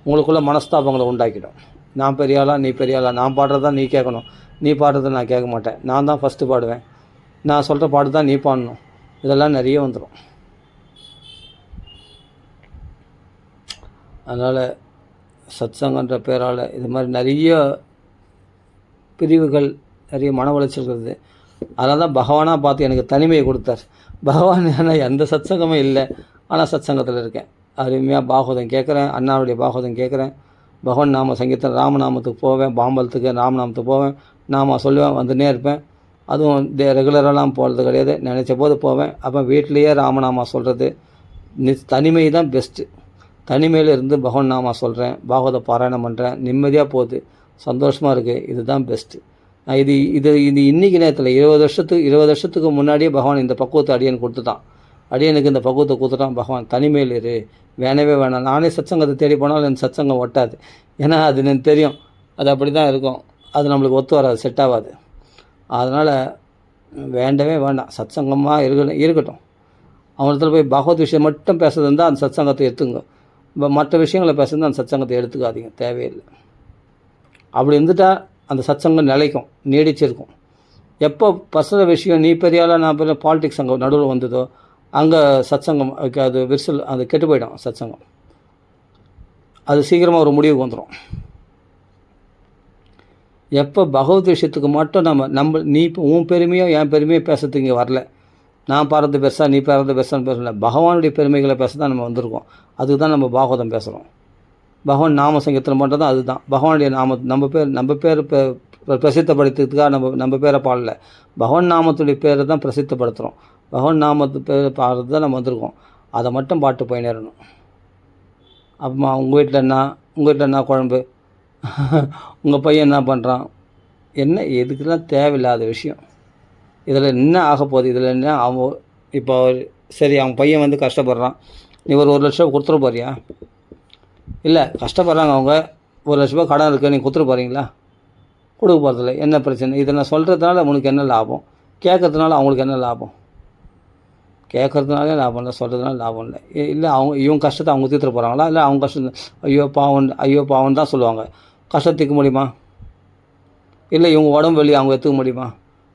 உங்களுக்குள்ள மனஸ்தாபங்களை உண்டாக்கிடும். நான் பெரியாளா நீ பெரியாளா, நான் பாடுறதான் நீ கேட்கணும், நீ பாடுறத நான் கேட்க மாட்டேன், நான் தான் ஃபஸ்ட்டு பாடுவேன், நான் சொல்கிற பாட்டு தான் நீ பாடணும், இதெல்லாம் நிறைய வந்துடும். அதனால் சத்சங்கன்ற பேரால் இது மாதிரி நிறைய பிரிவுகள், நிறைய மன உளைச்சல் இருக்குது. அதனால தான் பகவானாக பார்த்து எனக்கு தனிமையை கொடுத்தார். பகவான் ஏன்னா எந்த சத்சங்கமே இல்லை, ஆனால் சத்சங்கத்தில் இருக்கேன். அருமையாக பாகவதம் கேட்குறேன், அண்ணாவுடைய பாகவதம் கேட்குறேன், பகவான் நாம சங்கீதம் ராமநாமத்துக்கு போவேன், பாம்பலத்துக்கு ராமநாமத்துக்கு போவேன், நாம சொல்லுவேன், வந்துன்னே இருப்பேன். அதுவும் ரெகுலரெலாம் போகிறது கிடையாது, நினச்ச போது போவேன். அப்போ வீட்லேயே ராமநாமா சொல்கிறது. தனிமை தான் பெஸ்ட்டு. தனிமையில் இருந்து பகவான் நாமா சொல்கிறேன், பாகவத பாராயணம் பண்ணுறேன், நிம்மதியாக போகுது, சந்தோஷமாக இருக்குது. இதுதான் பெஸ்ட்டு. இது இது இது இன்றைக்கி நேரத்தில் 20 வருஷத்துக்கு முன்னாடியே பகவான் இந்த பக்குவத்தை அடியனுக்கு கொடுத்துட்டான். அடியனுக்கு இந்த பக்குவத்தை கொடுத்துட்டான் பகவான். தனிமையில் இரு, வேணவே வேணாம். நானே சத்சங்கத்தை தேடி போனாலும் எனக்கு சத்சங்கம் ஒட்டாது. ஏன்னா அது எனக்கு தெரியும், அது அப்படி தான் இருக்கும், அது நம்மளுக்கு ஒத்து வராது, செட் ஆகாது. அதனால் வேண்டவே வேண்டாம். சத்சங்கமாக இருக்கட்டும். அவனத்துல போய் பகவத் விஷயம் மட்டும் பேசுறது இருந்தால் அந்த சத்சங்கத்தை எடுத்துங்க. மற்ற விஷயங்களை பேசுறது அந்த சத்சங்கத்தை எடுத்துக்காதீங்க, தேவையில்லை. அப்படி இருந்துட்டால் அந்த சத்சங்கம் நிலைக்கும், நீடிச்சிருக்கும். எப்போ பர்சனல் விஷயம் நீ பெரியாளா நான் பெரிய பாலிடிக்ஸ் அங்கே நடுவில் வந்ததோ அங்கே சத்சங்கம் அது விரிசல், அது கெட்டு போயிடும் சத்சங்கம். அது சீக்கிரமாக ஒரு முடிவுக்கு வந்துடும். எப்போ பகவத் விஷயத்துக்கு மட்டும் நீ இப்போ உன் பெருமையோ என் பெருமையோ பேசுறதுக்கு இங்கே வரல. நான் பாடுறது பெருசா நீ பாடுறது பெருசான்னு பேசல, பகவானுடைய பெருமைகளை பேச தான் நம்ம வந்திருக்கோம். அதுக்கு தான் நம்ம பாகவதம் பேசுகிறோம். பகவான் நாம சங்கீர்த்தனம் பண்ணுறது அதுதான். பகவானுடைய நம்ம பேர் பிரசித்தப்படுத்துறதுக்காக நம்ம பேரை பாடல, பகவான் நாமத்துடைய பேரை தான் பிரசித்தப்படுத்துகிறோம். பகவான் நாமத்து பேர் பாடுறது தான் நம்ம வந்திருக்கோம். அதை மட்டும் பாட்டு போய் நேரணும். அப்புறமா உங்கள் வீட்டில் என்ன குழம்பு, உங்கள் பையன் என்ன பண்ணுறான், என்ன எதுக்கெல்லாம் தேவையில்லாத விஷயம். இதில் என்ன ஆக போகுது, இதில் என்ன அவன் இப்போ சரி அவன் பையன் வந்து கஷ்டப்படுறான், நீ ஒரு 1 லட்சம் கொடுத்துட போறியா? இல்லை, கஷ்டப்படுறாங்க அவங்க, 1 லட்ச ரூபா கடன் இருக்குது, நீங்கள் கொடுத்துட போகிறீங்களா? கொடுக்க போகிறதில்ல. என்ன பிரச்சனை? இதை நான் சொல்கிறதுனால உனக்கு என்ன லாபம்? கேட்கறதுனால அவங்களுக்கு என்ன லாபம்? கேட்கறதுனாலே லாபம் இல்லை, சொல்கிறதுனால லாபம் இல்லை. இல்லை இவங்க கஷ்டத்தை அவங்க தீர்த்துட போகிறாங்களா? இல்லை அவங்க கஷ்டம் ஐயோ பாவம் தான் சொல்லுவாங்க. கஷ்டம் தீர்க்க முடியுமா? இல்லை இவங்க உடம்பு வெளியே அவங்க எடுத்துக்க முடியுமா,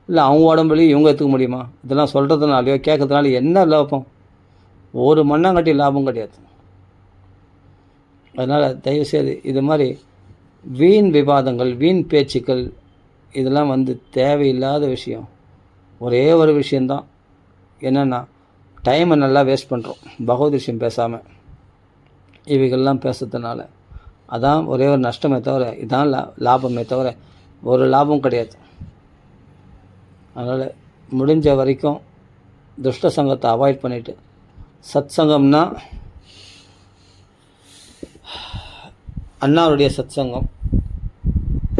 இல்லை அவங்க உடம்பு வெளியே இவங்க எடுத்துக்க முடியுமா? இதெல்லாம் சொல்கிறதுனாலையோ கேட்கறதுனால என்ன லாபம்? ஒரு மண்ணாங்கட்டி லாபம் கிடையாது. அதனால் தயவுசெய்து இது மாதிரி வீண் விவாதங்கள், வீண் பேச்சுக்கள் இதெல்லாம் தேவையில்லாத விஷயம். ஒரே ஒரு விஷயந்தான் என்னென்னா, டைமை நல்லா வேஸ்ட் பண்ணுறோம் பகவத் விஷயம் பேசாமல். இவைகள்லாம் பேசுறதுனால அதான் ஒரே ஒரு நஷ்டமே தவிர இதான் லாபமே தவிர ஒரு லாபம் கிடையாது. அதனால் முடிஞ்ச வரைக்கும் துஷ்ட சங்கத்தை அவாய்ட் பண்ணிவிட்டு, சத் சங்கம்னா அண்ணாருடைய சத் சங்கம்,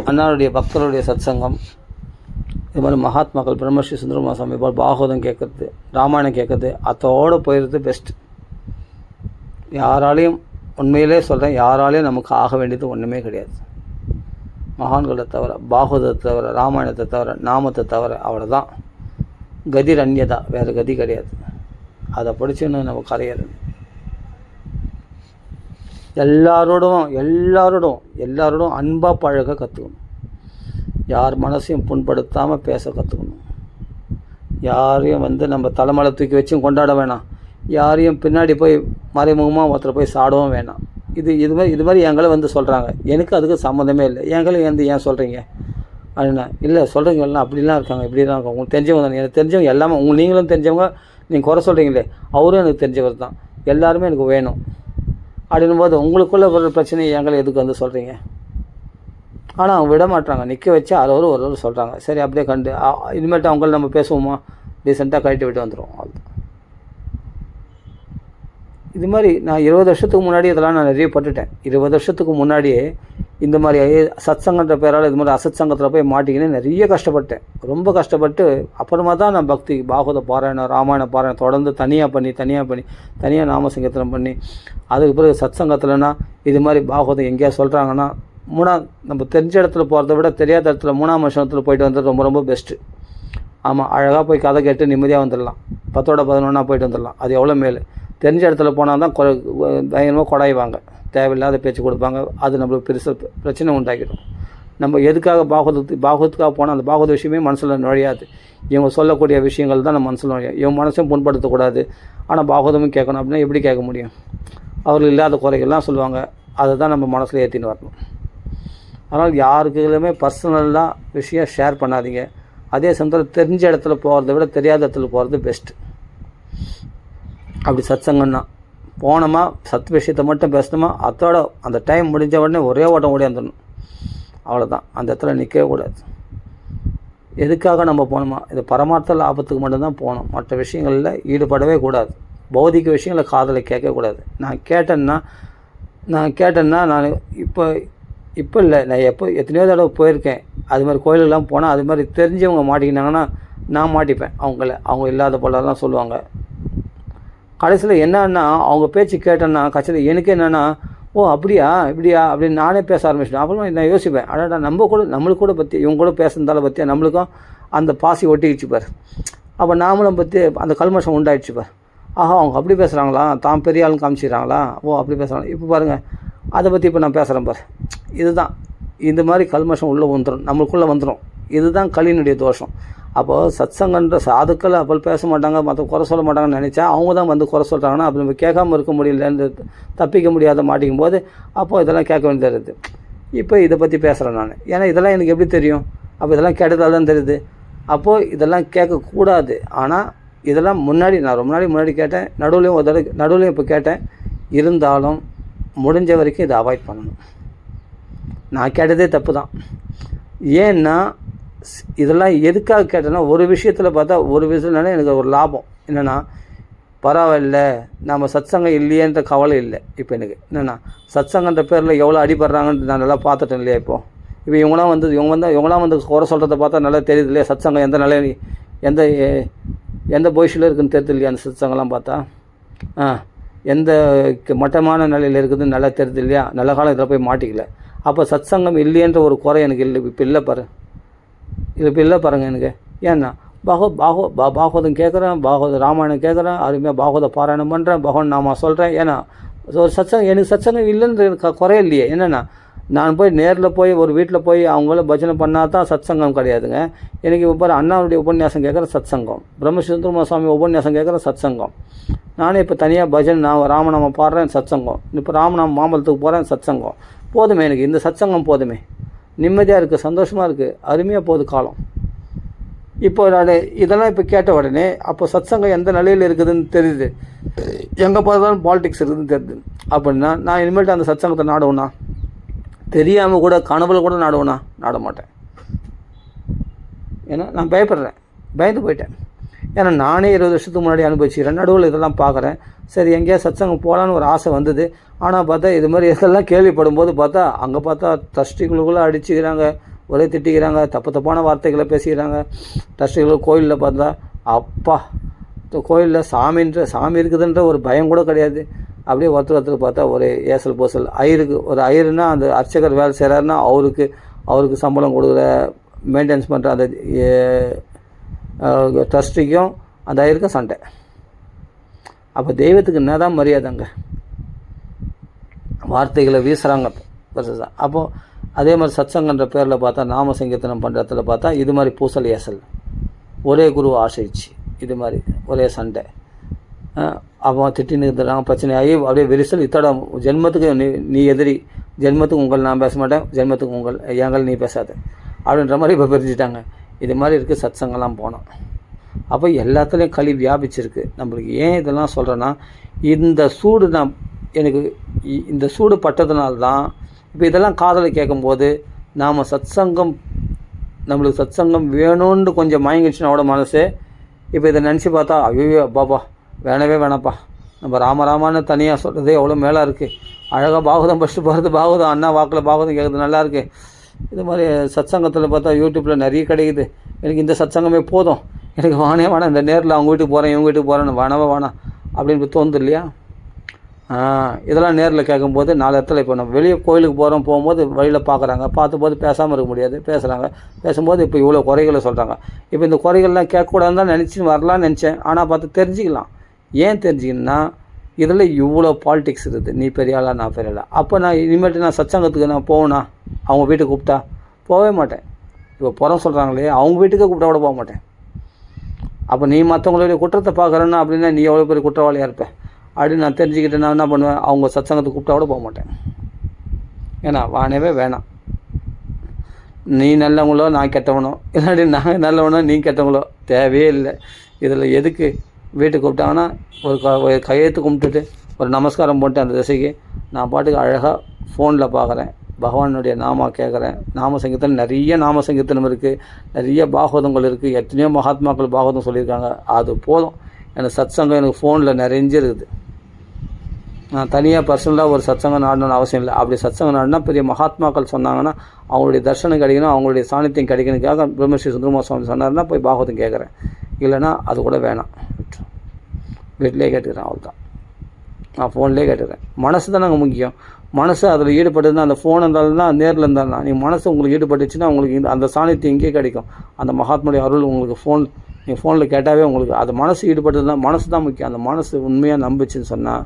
அண்ணாருடைய பக்தருடைய சத் சங்கம், இது மாதிரி மகாத்மாக்கள் பிரம்மஸ்ரீ சுந்தரமா சுவாமி போல் பாகவதம் கேட்குறது, ராமாயணம் கேட்குறது, அதோடு போயிடுறது பெஸ்ட். யாராலையும் உண்மையிலே சொல்கிறேன், யாராலையும் நமக்கு ஆக வேண்டியது ஒன்றுமே கிடையாது. மகான்களை தவிர, பாகவதத்தை தவிர, ராமாயணத்தை தவிர, நாமத்தை தவிர அவ்வளோதான். கதிர் அந்நியதா, வேறு கதி கிடையாது. அதை படிச்சுன்னு நம்ம கரையிறது. எல்லாரோடும் அன்பாக பழக கற்றுக்கணும். யார் மனசையும் புண்படுத்தாமல் பேச கற்றுக்கணும். யாரையும் நம்ம தலைமலை தூக்கி வச்சும் கொண்டாட வேணாம். யாரையும் பின்னாடி போய் மறைமுகமாக ஒருத்தரை போய் சாடவும் வேணாம். இது மாதிரி எங்களை சொல்கிறாங்க, எனக்கு அதுக்கு சம்மந்தமே இல்லை. எங்களை ஏன் சொல்கிறீங்க அப்படின்னா, இல்லை சொல்கிறீங்க எல்லாம் அப்படிலாம் இருக்காங்க, இப்படிலாம் இருக்காங்க. உங்களுக்கு தெரிஞ்சவங்க தானே, எனக்கு தெரிஞ்சவங்க எல்லாமே நீங்களும் தெரிஞ்சவங்க. நீங்கள் குறை சொல்கிறீங்களே, அவரும் எனக்கு தெரிஞ்சவர் தான். எல்லாருமே எனக்கு வேணும் அப்படின்னும் போது உங்களுக்குள்ளே ஒரு பிரச்சனையை எங்களை எதுக்கு சொல்கிறீங்க? ஆனால் அவங்க விட மாட்டாங்க, நிற்க வச்சு ஒரு சொல்கிறாங்க. சரி அப்படியே கண்டு இனிமேட்டு அவங்கள நம்ம பேசுவோமா, டீசெண்டாக கழட்டி விட்டு வந்துடுவோம். அவ்வளோதான். இது மாதிரி நான் 20 வருஷத்துக்கு முன்னாடி இதெல்லாம் நான் நிறைய பட்டுட்டேன். 20 வருஷத்துக்கு முன்னாடியே இந்த மாதிரி சத் சங்கன்ற பேரால் இது மாதிரி அசத் சங்கத்தில் போய் மாட்டிக்கின்னு நிறைய கஷ்டப்பட்டேன். ரொம்ப கஷ்டப்பட்டு அப்புறமா தான் நான் பக்தி பாகவத பாராயணம், ராமாயண பாராயணம் தொடர்ந்து தனியாக நாம சங்கீர்த்தனம் பண்ணி, அதுக்கு பிறகு சத் சங்கத்தில்னா இது மாதிரி பாகவதம் எங்கேயா சொல்கிறாங்கன்னா நம்ம தெரிஞ்ச இடத்துல போகிறத விட தெரியாத இடத்துல 3ஆம் வருஷத்தில் போயிட்டு வந்தது ரொம்ப ரொம்ப பெஸ்ட்டு. ஆமாம், அழகாக போய் கதை கேட்டு நிம்மதியாக வந்துடலாம். 10ஓட 11 போயிட்டு வந்துடலாம். அது எவ்வளோ மேல். தெரிஞ்ச இடத்துல போனால் தான் பயங்கரமாக கொடாய்வாங்க, தேவையில்லாத பேச்சு கொடுப்பாங்க. அது நம்மளுக்கு பெருசாக பிரச்சனை உண்டாக்கிடும். நம்ம எதுக்காக பாகவத்துக்காக போனால் அந்த பாகவத விஷயமே மனசில் நுழையாது. இவங்க சொல்லக்கூடிய விஷயங்கள் தான் நம்ம மனசில் நுழையும். இவங்க மனசையும் புண்படுத்தக்கூடாது, ஆனால் பாகவதமும் கேட்கணும் அப்படின்னா எப்படி கேட்க முடியும்? அவர்கள் இல்லாத குறைகள்லாம் சொல்லுவாங்க, அதை தான் நம்ம மனசில் ஏற்றின்னு வரணும். அதனால் யாருக்குமே பர்சனலாக விஷயம் ஷேர் பண்ணாதீங்க. அதே சமயத்தில் தெரிஞ்ச இடத்துல போகிறத விட தெரியாத இடத்துல போகிறது பெஸ்ட்டு. அப்படி சத் சங்கம்னா போனோமா, சத் விஷயத்தை மட்டும் பேசணுமா, அதோட அந்த டைம் முடிஞ்ச உடனே ஒரே ஓட்டம் ஓடியாந்துடணும். அவ்வளோதான். அந்த இடத்துல நிற்கவே கூடாது. எதுக்காக நம்ம போகணுமா, இது பரமார்த்த லாபத்துக்கு மட்டும்தான் போகணும். மற்ற விஷயங்களில் ஈடுபடவே கூடாது. பௌதிக விஷயங்களை காதலை கேட்கக்கூடாது. நான் கேட்டேன்னா நான் இப்போ இல்லை, நான் எத்தனையோ தடவை போயிருக்கேன். அது மாதிரி கோயிலுக்கெல்லாம் போனால் அது மாதிரி தெரிஞ்சவங்க மாட்டிக்கினாங்கன்னா நான் மாட்டிப்பேன். அவங்க இல்லாத போலலாம் சொல்லுவாங்க. கடைசியில் என்னன்னா அவங்க பேச்சு கேட்டேன்னா கடைசியில் எனக்கு என்னென்னா, ஓ அப்படியா இப்படியா அப்படின்னு நானே பேச ஆரம்பிச்சிட்டேன். அப்புறமா நான் யோசிப்பேன், அடடா நம்மளுக்கு கூட பற்றி இவங்க கூட பேசுனதால பற்றியா நம்மளுக்கும் அந்த பாசி ஒட்டிக்கிச்சு பார். அப்போ நாமளும் பற்றி அந்த கல்மஷம் உண்டாயிடுச்சு பார். ஆஹா, அவங்க அப்படி பேசுகிறாங்களா, தான் பெரிய ஆளுன்னு காமிச்சிக்கிறாங்களா, ஓ அப்படி பேசுகிறாங்க. இப்போ பாருங்கள், அதை பற்றி இப்போ நான் பேசுகிறேன் பார். இதுதான் இந்த மாதிரி கல்மஷம் உள்ளே வந்துடும், நம்மளுக்குள்ளே வந்துடும். இதுதான் கலியினுடைய தோஷம். அப்போது சத்சங்கன்ற சாதுக்கள் அப்போ பேச மாட்டாங்க, மற்ற குறை சொல்ல மாட்டாங்கன்னு நினச்சா அவங்க தான் குறை சொல்கிறாங்கன்னா அப்போ நம்ம கேட்காமல் இருக்க முடியலன்னு தப்பிக்க முடியாத மாட்டிக்கும் போது அப்போது இதெல்லாம் கேட்க வேண்டியது இருக்குது. இப்போ இதை பற்றி பேசுகிறேன் நான். ஏன்னா இதெல்லாம் எனக்கு எப்படி தெரியும்? அப்போ இதெல்லாம் கேட்டதால் தான் தெரியுது. அப்போது இதெல்லாம் கேட்கக்கூடாது. ஆனால் இதெல்லாம் நான் ரொம்ப முன்னாடி கேட்டேன், நடுவுலையும் இப்போ கேட்டேன். இருந்தாலும் முடிஞ்ச வரைக்கும் இதை அவாய்ட் பண்ணணும். நான் கேட்டதே தப்பு தான். ஏன்னா இதெல்லாம் எதுக்காக கேட்டேன்னா, ஒரு விஷயத்தில் பார்த்தா ஒரு விஷயம்னால எனக்கு ஒரு லாபம் என்னென்னா, பரவாயில்ல நம்ம சத்சங்கம் இல்லையேன்ற கவலை இல்லை. இப்போ எனக்கு என்னென்னா, சத்சங்கன்ற பேரில் எவ்வளோ அடிபடுறாங்கன்னு நான் நல்லா பார்த்துட்டேன் இல்லையா. இப்போ இவங்களாம் குறை சொல்கிறத பார்த்தா நல்லா தெரியுது இல்லையா. சத்சங்கம் எந்த நிலை எந்த பொசிஷனில் இருக்குதுன்னு தெரியுது இல்லையா. அந்த சத்சங்கம்லாம் பார்த்தா எந்த மட்டமான நிலையில் இருக்குதுன்னு நல்லா தெரியுது இல்லையா. நல்ல காலம் இதில் போய் மாட்டிக்கல. அப்போ சத்சங்கம் இல்லையன்ற ஒரு குறை எனக்கு இல்லை. இப்போ இல்லை பாருங்கள் எனக்கு. ஏன்னா பாகவதம் கேட்குறேன், பாகவத ராமாயணம் கேட்குறேன், அருமையாக பாகவத பாராயணம் பண்ணுறேன், பகவான் நாம சொல்கிறேன். ஏன்னா ஒரு எனக்கு சத்சங்கம் இல்லைன்ற குறை இல்லையே. என்னென்னா நான் போய் நேரில் போய் ஒரு வீட்டில் போய் அவங்கள பஜனை பண்ணால் தான் சத் சங்கம் கிடையாதுங்க. எனக்கு இப்போ பாரு, அண்ணாவுடைய உபன்யாசம் கேட்குற சத் சங்கம், பிரம்மசுந்தரம சுவாமி உபன்யாசம் கேட்குற சத் சங்கம். நானே இப்போ தனியாக பஜனை நான் ராமநாமம் பாடுறேன் சத் சங்கம், இப்போ ராமநாம மாம்பழத்துக்கு போகிறேன் சத் சங்கம். போதுமே, எனக்கு இந்த சத் சங்கம் போதுமே, நிம்மதியாக இருக்குது, சந்தோஷமாக இருக்குது, அருமையாக போகுது காலம். இப்போ நான் இதெல்லாம் இப்போ கேட்ட உடனே அப்போ சத் சங்கம் எந்த நிலையில் இருக்குதுன்னு தெரியுது, எங்கே பார்த்தாலும் பாலிடிக்ஸ் இருக்குதுன்னு தெரியுது. அப்படின்னா நான் இனிமேல்ட்டு அந்த சத் சங்கத்தை நாடுவேனா? தெரியாமல் கூட கனவுல கூட நாடுவேனா? நாட மாட்டேன். ஏன்னா நான் பயப்படுறேன், பயந்து போயிட்டேன். ஏன்னா நானே 20 வருஷத்துக்கு முன்னாடி அனுபவிச்சுக்கிறேன், நடுவில் இதெல்லாம் பார்க்குறேன். சரி, எங்கேயா சத் சங்கம் போகலான்னு ஒரு ஆசை வந்தது. ஆனால் பார்த்தா இது மாதிரி இதெல்லாம் கேள்விப்படும் போது பார்த்தா அங்கே பார்த்தா ட்ரஸ்டிகளுக்குள்ளே அடிச்சுக்கிறாங்க, ஒரே திட்டிக்கிறாங்க, தப்பான வார்த்தைகளை பேசிக்கிறாங்க. ட்ரஸ்டிகள் கோயிலில் பார்த்தா அப்பா, கோயிலில் சாமி இருக்குதுன்ற ஒரு பயம் கூட கிடையாது. அப்படியே ஒருத்தர் பார்த்தா ஒரு ஏசல் போசல். ஒரு ஐயருன்னா அந்த அர்ச்சகர் வேலை செய்கிறாருன்னா அவருக்கு சம்பளம் கொடுக்குற மெயின்டெனன்ஸ் பண்ணுற அந்த ட்ரஸ்டிக்கும் அந்த ஐயருக்கும் சண்டை. அப்போ தெய்வத்துக்கு என்ன தான் மரியாதைங்க, வார்த்தைகளை வீசுகிறாங்க. அப்போது அதே மாதிரி சத்சங்கன்ற பேரில் பார்த்தா நாம சங்கீர்த்தனம் பண்ணுறதுல பார்த்தா இது மாதிரி பூசல் ஏசல், ஒரே குரு ஆசைச்சு, இது மாதிரி ஒரே சண்டை. அவன் திட்டின்னு இருக்கிறாங்க, பிரச்சனை ஆகி அப்படியே விரிசல். இத்தோட ஜென்மத்துக்கு நீ எதிரி, ஜென்மத்துக்கு உங்கள் நான் பேச மாட்டேன், ஜென்மத்துக்கு எங்கள் நீ பேசாத அப்படின்ற மாதிரி இப்போ பிரிச்சுட்டாங்க. இது மாதிரி இருக்குது சத்சங்கெல்லாம் போனோம். அப்போ எல்லாத்துலேயும் களி வியாபிச்சிருக்கு. நம்மளுக்கு ஏன் இதெல்லாம் சொல்கிறேன்னா, இந்த சூடு எனக்கு இந்த சூடு பட்டதுனால்தான் இப்போ இதெல்லாம் காதலை கேட்கும்போது நாம் நம்மளுக்கு சத்சங்கம் வேணும்னு கொஞ்சம் மயங்கிடுச்சுன்னா மனசு இப்போ இதை நினச்சி பார்த்தா ஐயோ பாப்பா வேணவே வேணாப்பா, நம்ம ராமராமான்னு தனியாக சொல்கிறதே எவ்வளோ மேலே இருக்குது. அழகாக பாகவதம் ஃபஸ்ட்டு போகிறது, பாகவதம் அண்ணா வாக்கில் பாகவதம் கேட்குறது நல்லா இருக்குது. இது மாதிரி சத்சங்கத்தில் பார்த்தா யூடியூப்பில் நிறைய கிடைக்குது. எனக்கு இந்த சத்சங்கமே போதும், எனக்கு வேணாம், இந்த நேரில் அவங்க வீட்டுக்கு போகிறேன் இவங்க வீட்டுக்கு போகிறேன்னு வேணாம் அப்படின்னு தோணுது இல்லையா? இதெல்லாம் நேரில் கேட்கும்போது 4 இடத்துல இப்போ நம்ம வெளியே கோயிலுக்கு போகும்போது வழியில் பார்க்குறாங்க, பார்த்தபோது பேசாமல் இருக்க முடியாது, பேசும்போது இப்போ இவ்வளோ குறைகளை சொல்கிறாங்க. இப்போ இந்த குறைகள்லாம் கேட்கக்கூடாதுன்னு தான் வரலான்னு நினச்சேன். ஆனால் பார்த்து தெரிஞ்சுக்கலாம். ஏன் தெரிஞ்சுக்கணுன்னா, இதில் இவ்வளோ பாலிடிக்ஸ் இருக்குது. நீ பெரிய ஆளா, நான் பெரிய ஆளா. அப்போ நான் இனிமேட்டு நான் சத்சங்கத்துக்கு நான் போவேனா? அவங்க வீட்டுக்கு கூப்பிட்டா போகவே மாட்டேன். இப்போ புறம் சொல்கிறாங்களே, அவங்க வீட்டுக்கே கூப்பிட்டா கூட போக மாட்டேன். அப்போ நீ மற்றவங்களுடைய குற்றத்தை பார்க்குறேன்னா அப்படின்னா நீ எவ்வளோ பெரிய குற்றவாளியாக இருப்பேன் அப்படின்னு நான் தெரிஞ்சுக்கிட்டு நான் என்ன பண்ணுவேன், அவங்க சத்சங்கத்தை கூப்பிட்டா கூட போக மாட்டேன். ஏன்னா வானவே வேணாம். நீ நல்லவங்களோ நான் கெட்டவனோ, இல்லாட்டி நான் நல்லவனோ நீ கெட்டவங்களோ தேவையே இல்லை. இதில் எதுக்கு வீட்டுக்கு கூப்பிட்டாங்கன்னா ஒரு கையெழுத்து கும்பிட்டுட்டு ஒரு நமஸ்காரம் போட்டு அந்த திசைக்கு நான் பாட்டுக்கு அழகாக ஃபோனில் பார்க்குறேன், பகவானுடைய நாமா கேட்குறேன். நாம சங்கீர்த்தனம் நிறைய நாம சங்கீர்த்தனம் இருக்குது, நிறைய பாகவதங்கள் இருக்குது, எத்தனையோ மகாத்மாக்கள் பாகவதம் சொல்லியிருக்காங்க. அது போதும். எனக்கு சத்சங்கம் எனக்கு ஃபோனில் நிறைஞ்சிருக்குது. நான் தனியாக பர்சனலாக ஒரு சத்சங்கம் நாடணும்னு அவசியம் இல்லை. அப்படி சத்சங்கம் நாடினா பெரிய மகாத்மாக்கள் சொன்னாங்கன்னா அவங்களுடைய தர்சனம் கிடைக்கணும், அவங்களுடைய சாநித்தியம் கிடைக்கணுக்காக பிரம்மஸ்ரீ சுந்தரம சுவாமி சொன்னார்னா போய் பாகவதம் கேட்குறேன். இல்லைன்னா அது கூட வேணாம், வீட்டிலே கேட்டுக்கிறேன். அவ்வளோதான், நான் ஃபோன்லேயே கேட்டுக்கிறேன். மனசு தான் நாங்கள் முக்கியம். மனசு அதில் ஈடுபட்டுருந்தால் அந்த ஃபோன் இருந்தாலும் தான் நேரில் இருந்தாலும் நீ மனசு உங்களுக்கு ஈடுபட்டுச்சுன்னா உங்களுக்கு அந்த சாநித்தியம் இங்கே கிடைக்கும். அந்த மகாத்மாவுடைய அருள் உங்களுக்கு நீங்கள் ஃபோனில் கேட்டாவே உங்களுக்கு அது மனசு ஈடுபட்டதுன்னா மனசு தான் முக்கியம். அந்த மனசு உண்மையாக நம்பிச்சுன்னு சொன்னால்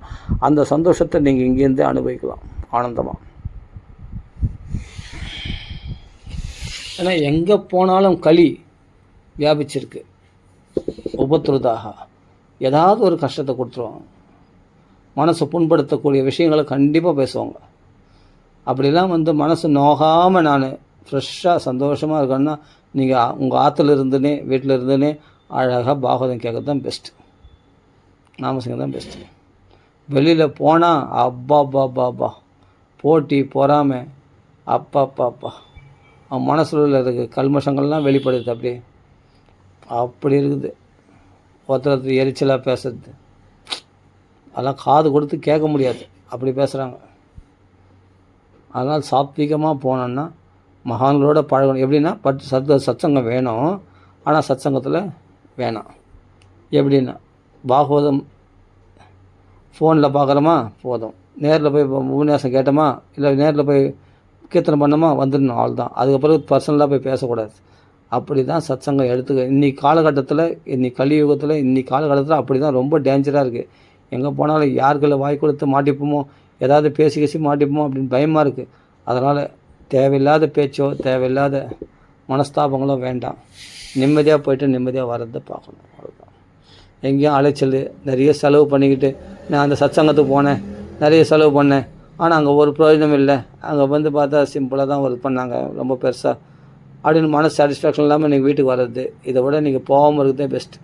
அந்த சந்தோஷத்தை நீங்கள் இங்கேருந்தே அனுபவிக்கலாம் ஆனந்தமாக. ஏன்னா எங்கே போனாலும் களி வியாபிச்சிருக்கு. உபத்ருதாக ஏதாவது ஒரு கஷ்டத்தை கொடுத்துருவாங்க, மனசை புண்படுத்தக்கூடிய விஷயங்களை கண்டிப்பாக பேசுவாங்க. அப்படிலாம் மனசு நோகாமல் நான் ஃப்ரெஷ்ஷாக சந்தோஷமாக இருக்கணும்னா நீங்கள் உங்கள் ஆற்றுல இருந்துனே வீட்டில் இருந்துனே அழகாக பாகவதம் கேட்கறது தான் பெஸ்ட்டு, நாமசிங்கம் தான் பெஸ்ட்டு. வெளியில் போனால் அப்பா போட்டி பொறாமை அப்பா அவன் மனசில் இருக்க கல்மஷங்கள்லாம் வெளிப்படுது. அப்படி இருக்குது. ஒருத்தர் எரிச்சலாக பேசுறது அதெல்லாம் காது கொடுத்து கேட்க முடியாது, அப்படி பேசுகிறாங்க. அதனால் சாத்விகமாக போனோன்னா மகான்களோட பழகணும். எப்படின்னா சத்சங்கம் வேணும், ஆனால் சத்சங்கத்தில் வேணாம். எப்படின்னா பாகவதம் ஃபோனில் பார்க்குறோமா போதும், நேரில் போய் உபன்யாசம் கேட்டோமா இல்லை நேரில் போய் கீர்த்தனை பண்ணோமா வந்துடணும், அவ்வளோதான். அதுக்கப்புறம் பர்சனலாக போய் பேசக்கூடாது. அப்படி தான் சத்சங்கம் எடுத்துக்க. இன்றைக்கி காலகட்டத்தில் இன்னைக்கு காலகட்டத்தில் அப்படி தான் ரொம்ப டேஞ்சராக இருக்குது. எங்கே போனாலும் யாருக்குள்ள வாய் கொடுத்து மாட்டிப்போமோ, ஏதாவது பேசி மாட்டிப்போமோ அப்படின்னு பயமாக இருக்குது. அதனால் தேவையில்லாத பேச்சோ தேவையில்லாத மனஸ்தாபங்களோ வேண்டாம். நிம்மதியாக போய்ட்டு நிம்மதியாக வர்றதை பார்க்கணும். அவ்வளோதான். எங்கேயும் அலைச்சல், நிறைய செலவு பண்ணிக்கிட்டு நான் அந்த சத்சங்கத்துக்கு போனேன், நிறைய செலவு பண்ணேன், ஆனால் அங்கே ஒரு பிரயோஜனம் இல்லை, அங்கே வந்து பார்த்தா சிம்பிளாக தான் ஒர்க் பண்ணாங்க, ரொம்ப பெருசாக அப்படின்னு மனசு சாட்டிஸ்ஃபேக்ஷன் இல்லாமல் நீங்கள் வீட்டுக்கு வர்றது, இதை விட நீங்கள் போகாமல் இருக்கிறதே பெஸ்ட்டு.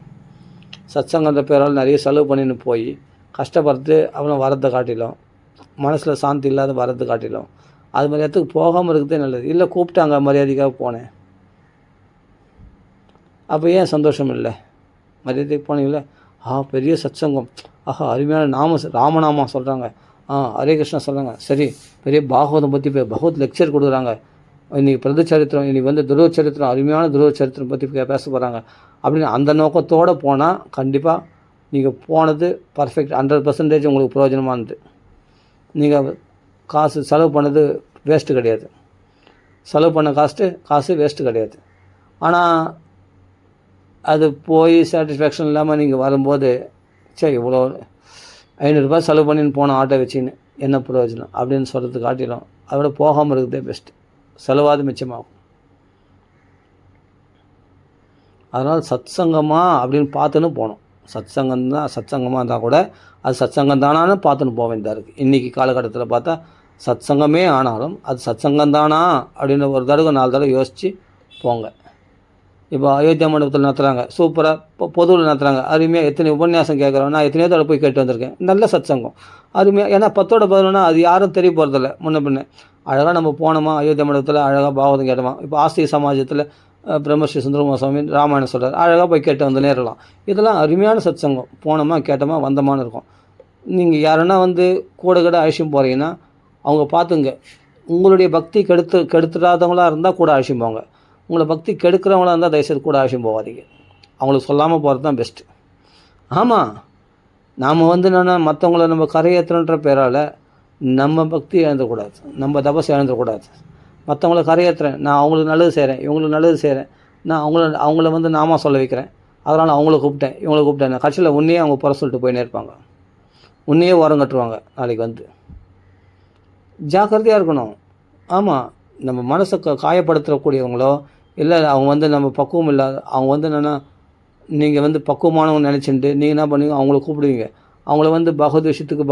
சத்சங்கன்ற பேரால் நிறைய செலவு பண்ணின்னு போய் கஷ்டப்படுறது அப்புறம் வரதை காட்டிலும், மனசில் சாந்தி இல்லாத வரது காட்டிலும், அது மாதிரி இடத்துக்கு போகாமல் இருக்கிறதே நல்லது. இல்லை கூப்பிட்டாங்க மரியாதைக்காக போனேன், அப்போ ஏன் சந்தோஷம் இல்லை? மரியாதைக்கு போனீங்களே, பெரிய சத்சங்கம், அருமையான ராமநாமம் சொல்கிறாங்க, ஹரே கிருஷ்ணா சொல்கிறாங்க, சரி பெரிய பாகவதம் பற்றி பகவத் லெக்சர் கொடுக்குறாங்க, இன்றைக்கி பிரத சரித்திரம், இன்றைக்கி வந்து துருவ சரித்திரம், அருமையான துருவ சரித்திரம் பற்றி பேச போகிறாங்க அப்படின்னு அந்த நோக்கத்தோடு போனால் கண்டிப்பாக நீங்கள் போனது பர்ஃபெக்ட் 100% உங்களுக்கு பிரயோஜனமானது. நீங்கள் காசு செலவு பண்ணது வேஸ்ட்டு கிடையாது, செலவு பண்ண காசு வேஸ்ட்டு கிடையாது. ஆனால் அது போய் சாட்டிஸ்ஃபேக்ஷன் இல்லாமல் நீங்கள் வரும்போது, சரி இவ்வளோ 500 ரூபாய் செலவு பண்ணின்னு போன ஆட்டோ வச்சுன்னு என்ன பிரயோஜனம் அப்படின்னு சொல்கிறது காட்டிலும் அதோட போகாமல் இருக்கிறதே பெஸ்ட்டு. செலவாது மிச்சமாகும். அதனால் சத்சங்கமா அப்படின்னு பார்த்துன்னு போகணும். சத்சங்கமாக இருந்தால் கூட அது சத்சங்கம் தானான்னு பார்த்துன்னு போக வேண்டியதாக இருக்குது. இன்றைக்கி காலகட்டத்தில் பார்த்தா சத்சங்கமே ஆனாலும் அது சத்சங்கம் தானா அப்படின்னு ஒரு தடவை 4 தடவை யோசித்து போங்க. இப்போ அயோத்தியா மண்டபத்தில் நடத்துகிறாங்க, சூப்பராக இப்போ பொதுவில் நடத்துகிறாங்க, அருமையாக எத்தனை உபன்யாசம் கேட்குறோம். நான் எத்தனையோ தடவை போய் கேட்டு வந்திருக்கேன், நல்ல சத்சங்கம் அருமையாக. ஏன்னா 10ஓட 11 அது யாரும் தெரிய போகிறதில்ல. முன்ன பின்ன அழகாக நம்ம போனோமா, அயோத்தியா மண்டபத்தில் அழகாக பாகவதம் கேட்டோமா. இப்போ ஆஸ்திக சமாஜத்தில் பிரம்மஸ்ரீ சுந்தரம சுவாமி ராமாயணம் சொல்கிறார், அழகாக போய் கேட்டு வந்து நேரலாம். இதெல்லாம் அருமையான சத்சங்கம். போனோமா கேட்டோமா வந்தமான்னு இருக்கும். நீங்கள் யாருன்னா வந்து கூட அழிச்சும் போகிறீங்கன்னா அவங்க பார்த்துங்க, உங்களுடைய பக்தி கெடுத்துடாதவங்களாக இருந்தால் கூட அழிச்சும் போங்க. உங்களை பக்தி கெடுக்கிறவங்களாக இருந்தால் தயவுசெய்து கூட அழிச்சும் போகாதீங்க. அவங்களுக்கு சொல்லாமல் போகிறது தான் பெஸ்ட்டு. ஆமாம், நாம் வந்து என்னென்னா மற்றவங்கள நம்ம கரையேற்றுன்ற பேரால் நம்ம பக்தி இழந்துடக்கூடாது, நம்ம தபஸ் இழந்துடக்கூடாது. மற்றவங்கள கரையேற்றுறேன், நான் அவங்களுக்கு நல்லது செய்கிறேன், இவங்களுக்கு நல்லது செய்கிறேன், நான் அவங்கள வந்து நாம சொல்ல வைக்கிறேன், அதனால் அவங்கள கூப்பிட்டேன் இவங்கள கூப்பிட்டேன், கட்சியில் உன்னையே அவங்க புற சொல்லிட்டு போயினே இருப்பாங்க, உன்னையே ஓரம் கட்டுவாங்க நாளைக்கு வந்து. ஜாக்கிரதையாக இருக்கணும். ஆமாம், நம்ம மனசை காயப்படுத்தக்கூடியவங்களோ இல்லை அவங்க வந்து நம்ம பக்குவம் இல்லாத அவங்க வந்து என்னென்னா நீங்கள் வந்து பக்குவமானவங்க நினச்சிட்டு நீங்கள் என்ன பண்ணுவீங்க, அவங்கள கூப்பிடுவீங்க, அவங்கள வந்து பகவத் விஷயத்துக்கு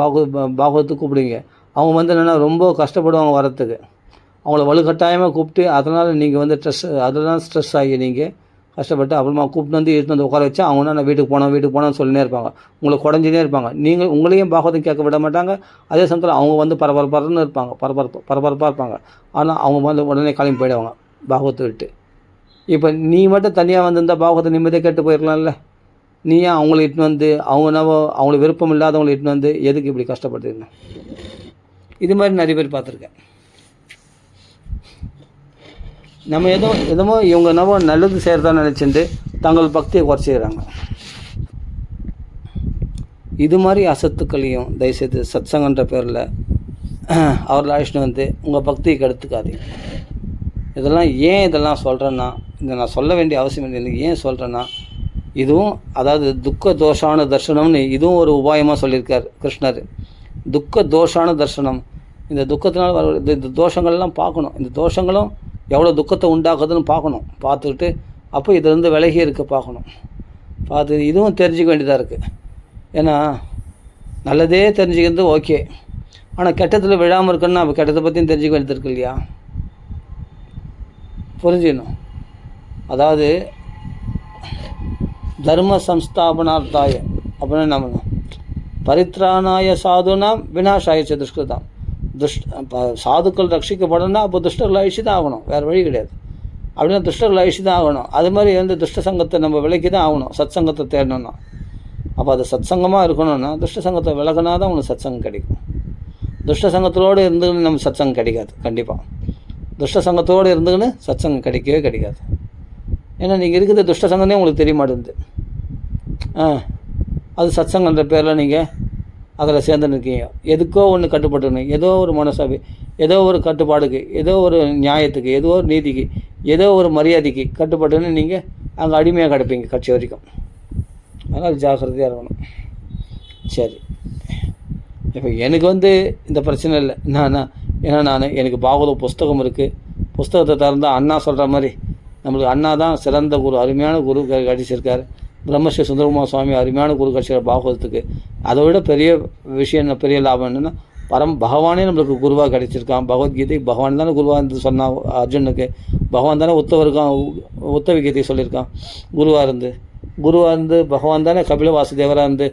பாகவத்துக்கு கூப்பிடுவீங்க. அவங்க வந்து என்னென்னா ரொம்ப கஷ்டப்படுவாங்க வரத்துக்கு, அவங்கள வலுக்கட்டாயமாக கூப்பிட்டு அதனால் நீங்கள் வந்து அதெல்லாம் ஸ்ட்ரெஸ் ஆகி நீங்கள் கஷ்டப்பட்டு அப்புறமா கூப்பிட்டு வந்து எடுத்து வந்து உட்கார வச்சா அவங்க நான் வீட்டுக்கு போனோன்னு சொல்லினே இருப்பாங்க, உங்களை குறைஞ்சினே இருப்பாங்க. நீங்கள் உங்களையும் பாகவதம் கேட்க விட மாட்டாங்க. அதே சமயத்தில் அவங்க வந்து பரபரப்பாக இருப்பாங்க, பரபரப்பாக இருப்பாங்க. ஆனால் அவங்க வந்து உடனே கிளம்பி போயிடுவாங்க பாகவத்தை விட்டு. இப்போ நீ மட்டும் தனியாக வந்திருந்தால் பாகவத்தை நிம்மதியாக கேட்டு போயிடலாம்ல. நீ ஏன் அவங்கள இட்டுன்னு வந்து அவங்களுக்கு விருப்பம் இல்லாதவங்களை இட்டுன்னு வந்து எதுக்கு இப்படி கஷ்டப்படுத்துங்க? இது மாதிரி நிறைய பேர் பார்த்துருக்கேன். நம்ம எதோ இவங்க நல்லது செய்கிறதா நினச்சிட்டு தங்கள் பக்தியை குறைச்சிக்கிறாங்க. இது மாதிரி அசத்துக்களையும் தயவுசெய்து சத்சங்கன்ற பேரில் அவர்கள் அழைச்சிட்டு வந்து உங்கள் பக்தியை கெடுத்துக்காதீங்க. இதெல்லாம் சொல்கிறேன்னா, இதை நான் சொல்ல வேண்டிய அவசியம் இல்லை. ஏன் சொல்கிறேன்னா, இதுவும் அதாவது துக்க தோஷான தர்சனம்னு இதுவும் ஒரு உபாயமாக சொல்லியிருக்கார் கிருஷ்ணர். துக்க தோஷான தர்சனம், இந்த துக்கத்தினால் வர இந்த தோஷங்கள்லாம் பார்க்கணும். இந்த தோஷங்களும் எவ்வளோ துக்கத்தை உண்டாக்குதுன்னு பார்க்கணும். பார்த்துக்கிட்டு அப்போ இதிலேருந்து விலகி இருக்க பார்க்கணும். பார்த்து இதுவும் தெரிஞ்சிக்க வேண்டியதாக இருக்குது. ஏன்னா நல்லதே தெரிஞ்சுக்கிறது ஓகே, ஆனால் கெட்டத்தில் விழாமல் இருக்குன்னா அப்போ கெட்டதை பற்றியும் தெரிஞ்சுக்க வேண்டியது இருக்கு இல்லையா? புரிஞ்சுக்கணும். அதாவது தர்ம சம்ஸ்தாபனார்த்தாய அப்படின்னு நம்ம பரித்ராணாய சாதுனா வினாசாய துஷ்கிருதம். சாதுக்கள் ரட்சிக்கப்படணும்னா அப்போ துஷ்டர்கள் அழிச்சு தான் ஆகணும், வேறு வழி கிடையாது. அப்படின்னா துஷ்டர்கள் அழிச்சு தான் ஆகணும். அது மாதிரி வந்து துஷ்ட சங்கத்தை நம்ம விலக்கி தான் ஆகணும் சத் சங்கத்தை தேடணும்னா. அப்போ அது சத் சங்கமாக இருக்கணும்னா துஷ்ட சங்கத்தை விலகினா தான் உனக்கு சத் சங்கம் கிடைக்கும். துஷ்ட சங்கத்தோடு இருந்துன்னு நம்ம சத் சங்கம் கிடைக்காது. கண்டிப்பாக துஷ்ட சங்கத்தோடு இருந்துன்னு சத் சங்கம் கிடைக்கவே கிடைக்காது. ஏன்னா நீங்கள் இருக்கிற துஷ்ட சங்கம்னே உங்களுக்கு தெரிய மாட்டேங்குது. அது சத் சங்கன்ற பேரில் நீங்கள் அதில் சேர்ந்து நிற்கீங்க. எதுக்கோ ஒன்று கட்டுப்பட்டுணும், ஏதோ ஒரு மனசாபி, ஏதோ ஒரு கட்டுப்பாடுக்கு, ஏதோ ஒரு நியாயத்துக்கு, ஏதோ ஒரு நீதிக்கு, ஏதோ ஒரு மரியாதைக்கு கட்டுப்பட்டுன்னு நீங்கள் அங்கே அடிமையாக கிடப்பீங்க கட்சி வரைக்கும். அதனால் ஜாக்கிரதையாக இருக்கணும். சரி, இப்போ எனக்கு வந்து இந்த பிரச்சனை இல்லை. நான் ஏன்னா எனக்கு பாகவத புஸ்தகம் இருக்குது, புஸ்தகத்தை திறந்தால் அண்ணா சொல்கிற மாதிரி நம்மளுக்கு அண்ணா தான் சிறந்த குரு, அருமையான குரு கடிச்சிருக்காரு. பிரம்மஸ்ரீ சுந்தரகுமார சுவாமி அருமையான குரு கடிச்சிருக்கார் பாகவதத்துக்கு. அதை விட பெரிய விஷயம் என்ன, பெரிய லாபம் என்னென்னா பகவானே நம்மளுக்கு குருவாக கிடைச்சிருக்கான். பகவத்கீதை பகவான் தானே குருவாக இருந்து சொன்னான் அர்ஜுனுக்கு. பகவான் தானே உத்தவ கீதை சொல்லியிருக்கான் குருவாக இருந்து பகவான் தானே கபில வாசுதேவராக இருந்து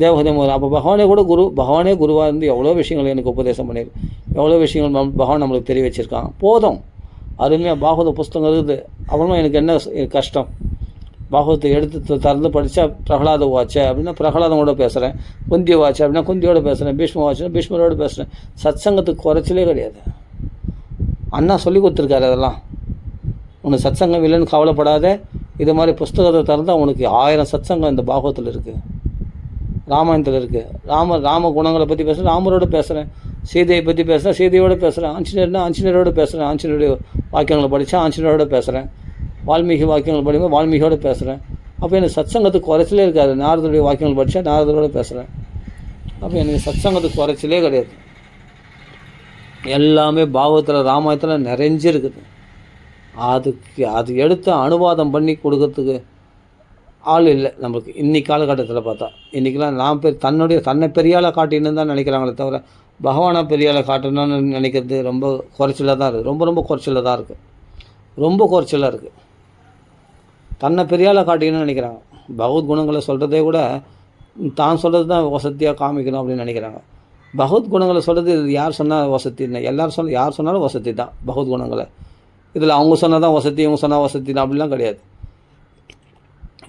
தேவகதை முதல். அப்போ பகவானே குருவாக இருந்து எவ்வளோ விஷயங்கள் எனக்கு உபதேசம் பண்ணியிருக்கு, எவ்வளோ விஷயங்கள் பகவான் நம்மளுக்கு தெரிய வச்சுருக்கான். போதும், அருமையாக பாகவத புஸ்தகம் இருக்குது. அப்புறமா எனக்கு என்ன கஷ்டம், பாகவத்தை எடுத்து திறந்து படித்தா பிரகலாத வாட்சை அப்படின்னா பிரகலாதனோட பேசுகிறேன், குந்திய வாட்சை அப்படின்னா குந்தியோடு பேசுகிறேன், பீஷ்ம வாட்சை பீஷ்மரோடு பேசுகிறேன். சத்சங்கத்துக்கு குறைச்சலே கிடையாது. அண்ணா சொல்லி கொடுத்துருக்காரு. அதெல்லாம் உனக்கு சத்சங்கம் இல்லைன்னு கவலைப்படாத, இது மாதிரி புஸ்தகத்தை திறந்தால் உனக்கு 1000 சத்சங்கம் இந்த பாகவத்தில் இருக்குது, ராமாயணத்தில் இருக்குது. ராம குணங்களை பற்றி பேசுகிறேன், ராமரோடு பேசுகிறேன். சீதையை பற்றி பேசுகிறேன், சீதையோடு பேசுகிறேன். ஆஞ்சநேயரோடு பேசுகிறேன், ஆஞ்சநேயருடைய வாக்கியங்களை படித்தா ஆஞ்சநேயரோடு பேசுகிறேன். வால்மீகி வாக்கியங்கள் படிக்கும்போது வால்மீகியோடு பேசுகிறேன். அப்போ எனக்கு சத்சங்கத்துக்கு குறைச்சலே இருக்காது. நாரதருடைய வாக்கியங்கள் படித்தா நாரதரோடு பேசுகிறேன். அப்போ எனக்கு சத்சங்கத்துக்கு குறைச்சலே கிடையாது. எல்லாமே பாகவத்தில் ராமாயணத்தில் நிறைஞ்சிருக்குது. அது எடுத்து அனுவாதம் பண்ணி கொடுக்கறதுக்கு ஆள் இல்லை நம்மளுக்கு. இன்றைக்கி காலகட்டத்தில் பார்த்தா இன்றைக்கெலாம் தன்னை பெரியாளாக காட்டின்னு தான் நினைக்கிறாங்களே தவிர பகவானை பெரியாளை காட்டணும்னு நினைக்கிறது ரொம்ப குறைச்சலாக தான் இருக்குது. ரொம்ப குறைச்சலாக தான் இருக்குது. ரொம்ப குறைச்சலாக இருக்குது. தன்னை பெரியாளை காட்டிக்கணும்னு நினைக்கிறாங்க. பகவத் குணங்களை சொல்கிறதே கூட தான் சொல்கிறது தான் வசதியாக காமிக்கணும் அப்படின்னு நினைக்கிறாங்க. பகவத் குணங்களை சொல்கிறது இது யார் சொன்னால் வசதி இல்லை, யார் சொன்னாலும் வசதி தான் பகவத் குணங்களை. இதில் அவங்க சொன்னால் தான் வசதி, இவங்க சொன்னால் வசதி தான் அப்படிலாம் கிடையாது.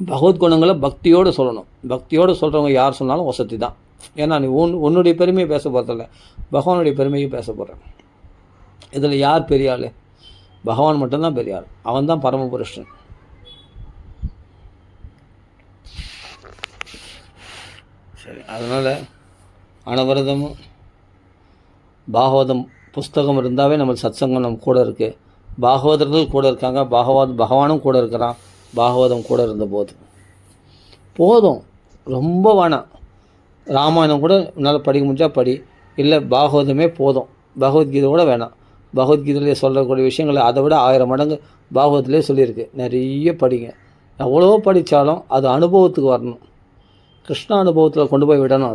பகவத் குணங்களை பக்தியோடு சொல்லணும். பக்தியோடு சொல்கிறவங்க யார் சொன்னாலும் வசதி தான். ஏன்னா நீ உன்னுடைய பெருமையை பேச போகிறதில்ல, பகவானுடைய பெருமையும் பேச போகிறேன். இதில் யார் பெரிய ஆள்? பகவான் மட்டும்தான் பெரிய ஆள். அவன் தான் பரமபுருஷன். சரி, அதனால் அனவரதமும் பாகவதம் புஸ்தகம் இருந்தாவே நம்ம சத்சங்கம் நம்ம கூட இருக்குது. பாகவதர்கள் கூட இருக்காங்க, பகவானும் கூட இருக்கிறான். பாகவதம் கூட இருந்த போதும், ரொம்ப வேணாம். ராமாயணம் கூட என்னால் படிக்க முடிஞ்சால் படி, இல்லை பாகவதமே போதும். பகவத்கீதை கூட வேணாம். பகவத்கீதையிலே சொல்லக்கூடிய விஷயங்களை அதை விட 1000 மடங்கு பாகவத்திலே சொல்லியிருக்கு. நிறைய படிங்க. எவ்வளோ படித்தாலும் அது அனுபவத்துக்கு வரணும். கிருஷ்ண அனுபவத்தில் கொண்டு போய் விடணும்.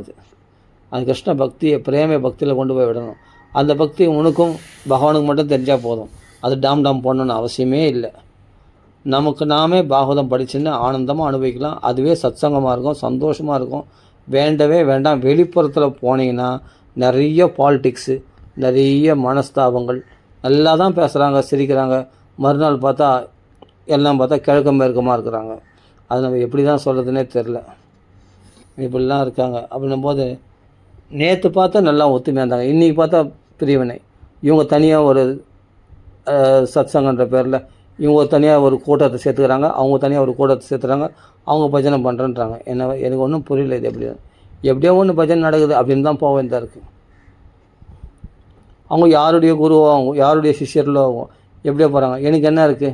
அது கிருஷ்ண பக்தியை பிரேம பக்தியில் கொண்டு போய் விடணும். அந்த பக்தி உனக்கும் பகவானுக்கு மட்டும் தெரிஞ்சால் போதும். அது டாம் போடணுன்னு அவசியமே இல்லை. நமக்கு நாமே பாகவதம் படிச்சுன்னு ஆனந்தமாக அனுபவிக்கலாம். அதுவே சத்சங்கமாக இருக்கும், சந்தோஷமாக இருக்கும். வேண்டவே வேண்டாம். வெளிப்புறத்தில் போனீங்கன்னா நிறைய பாலிடிக்ஸு, நிறைய மனஸ்தாபங்கள், நல்லா தான் பேசுகிறாங்க, சிரிக்கிறாங்க. மறுநாள் பார்த்தா எல்லாம் பார்த்தா கிழக்க மேற்கமாக இருக்கிறாங்க. அது நம்ம எப்படி தான் சொல்கிறதுனே தெரில. இப்படிலாம் இருக்காங்க. அப்படின்னும் போது நேற்று பார்த்தா நல்லா ஒத்துமையாக இருந்தாங்க, இன்றைக்கி பார்த்தா பிரிவினை. இவங்க தனியாக ஒரு சத்சங்கன்ற பேரில் இவங்க தனியாக ஒரு கூட்டத்தை சேர்த்துக்கிறாங்க, அவங்க தனியாக ஒரு கூட்டத்தை சேர்த்துறாங்க, அவங்க பஜனை பண்ணுறேன்றாங்க. எனக்கு ஒன்றும் புரியல. இது எப்படியோ ஒன்று பஜனை நடக்குது அப்படின்னு தான் போக வேண்டியதாக இருக்குது. அவங்க யாருடைய குருவோ ஆகும், யாருடைய சிஷ்யர்களோ ஆகும், எப்படியோ போகிறாங்க. எனக்கு என்ன இருக்குது?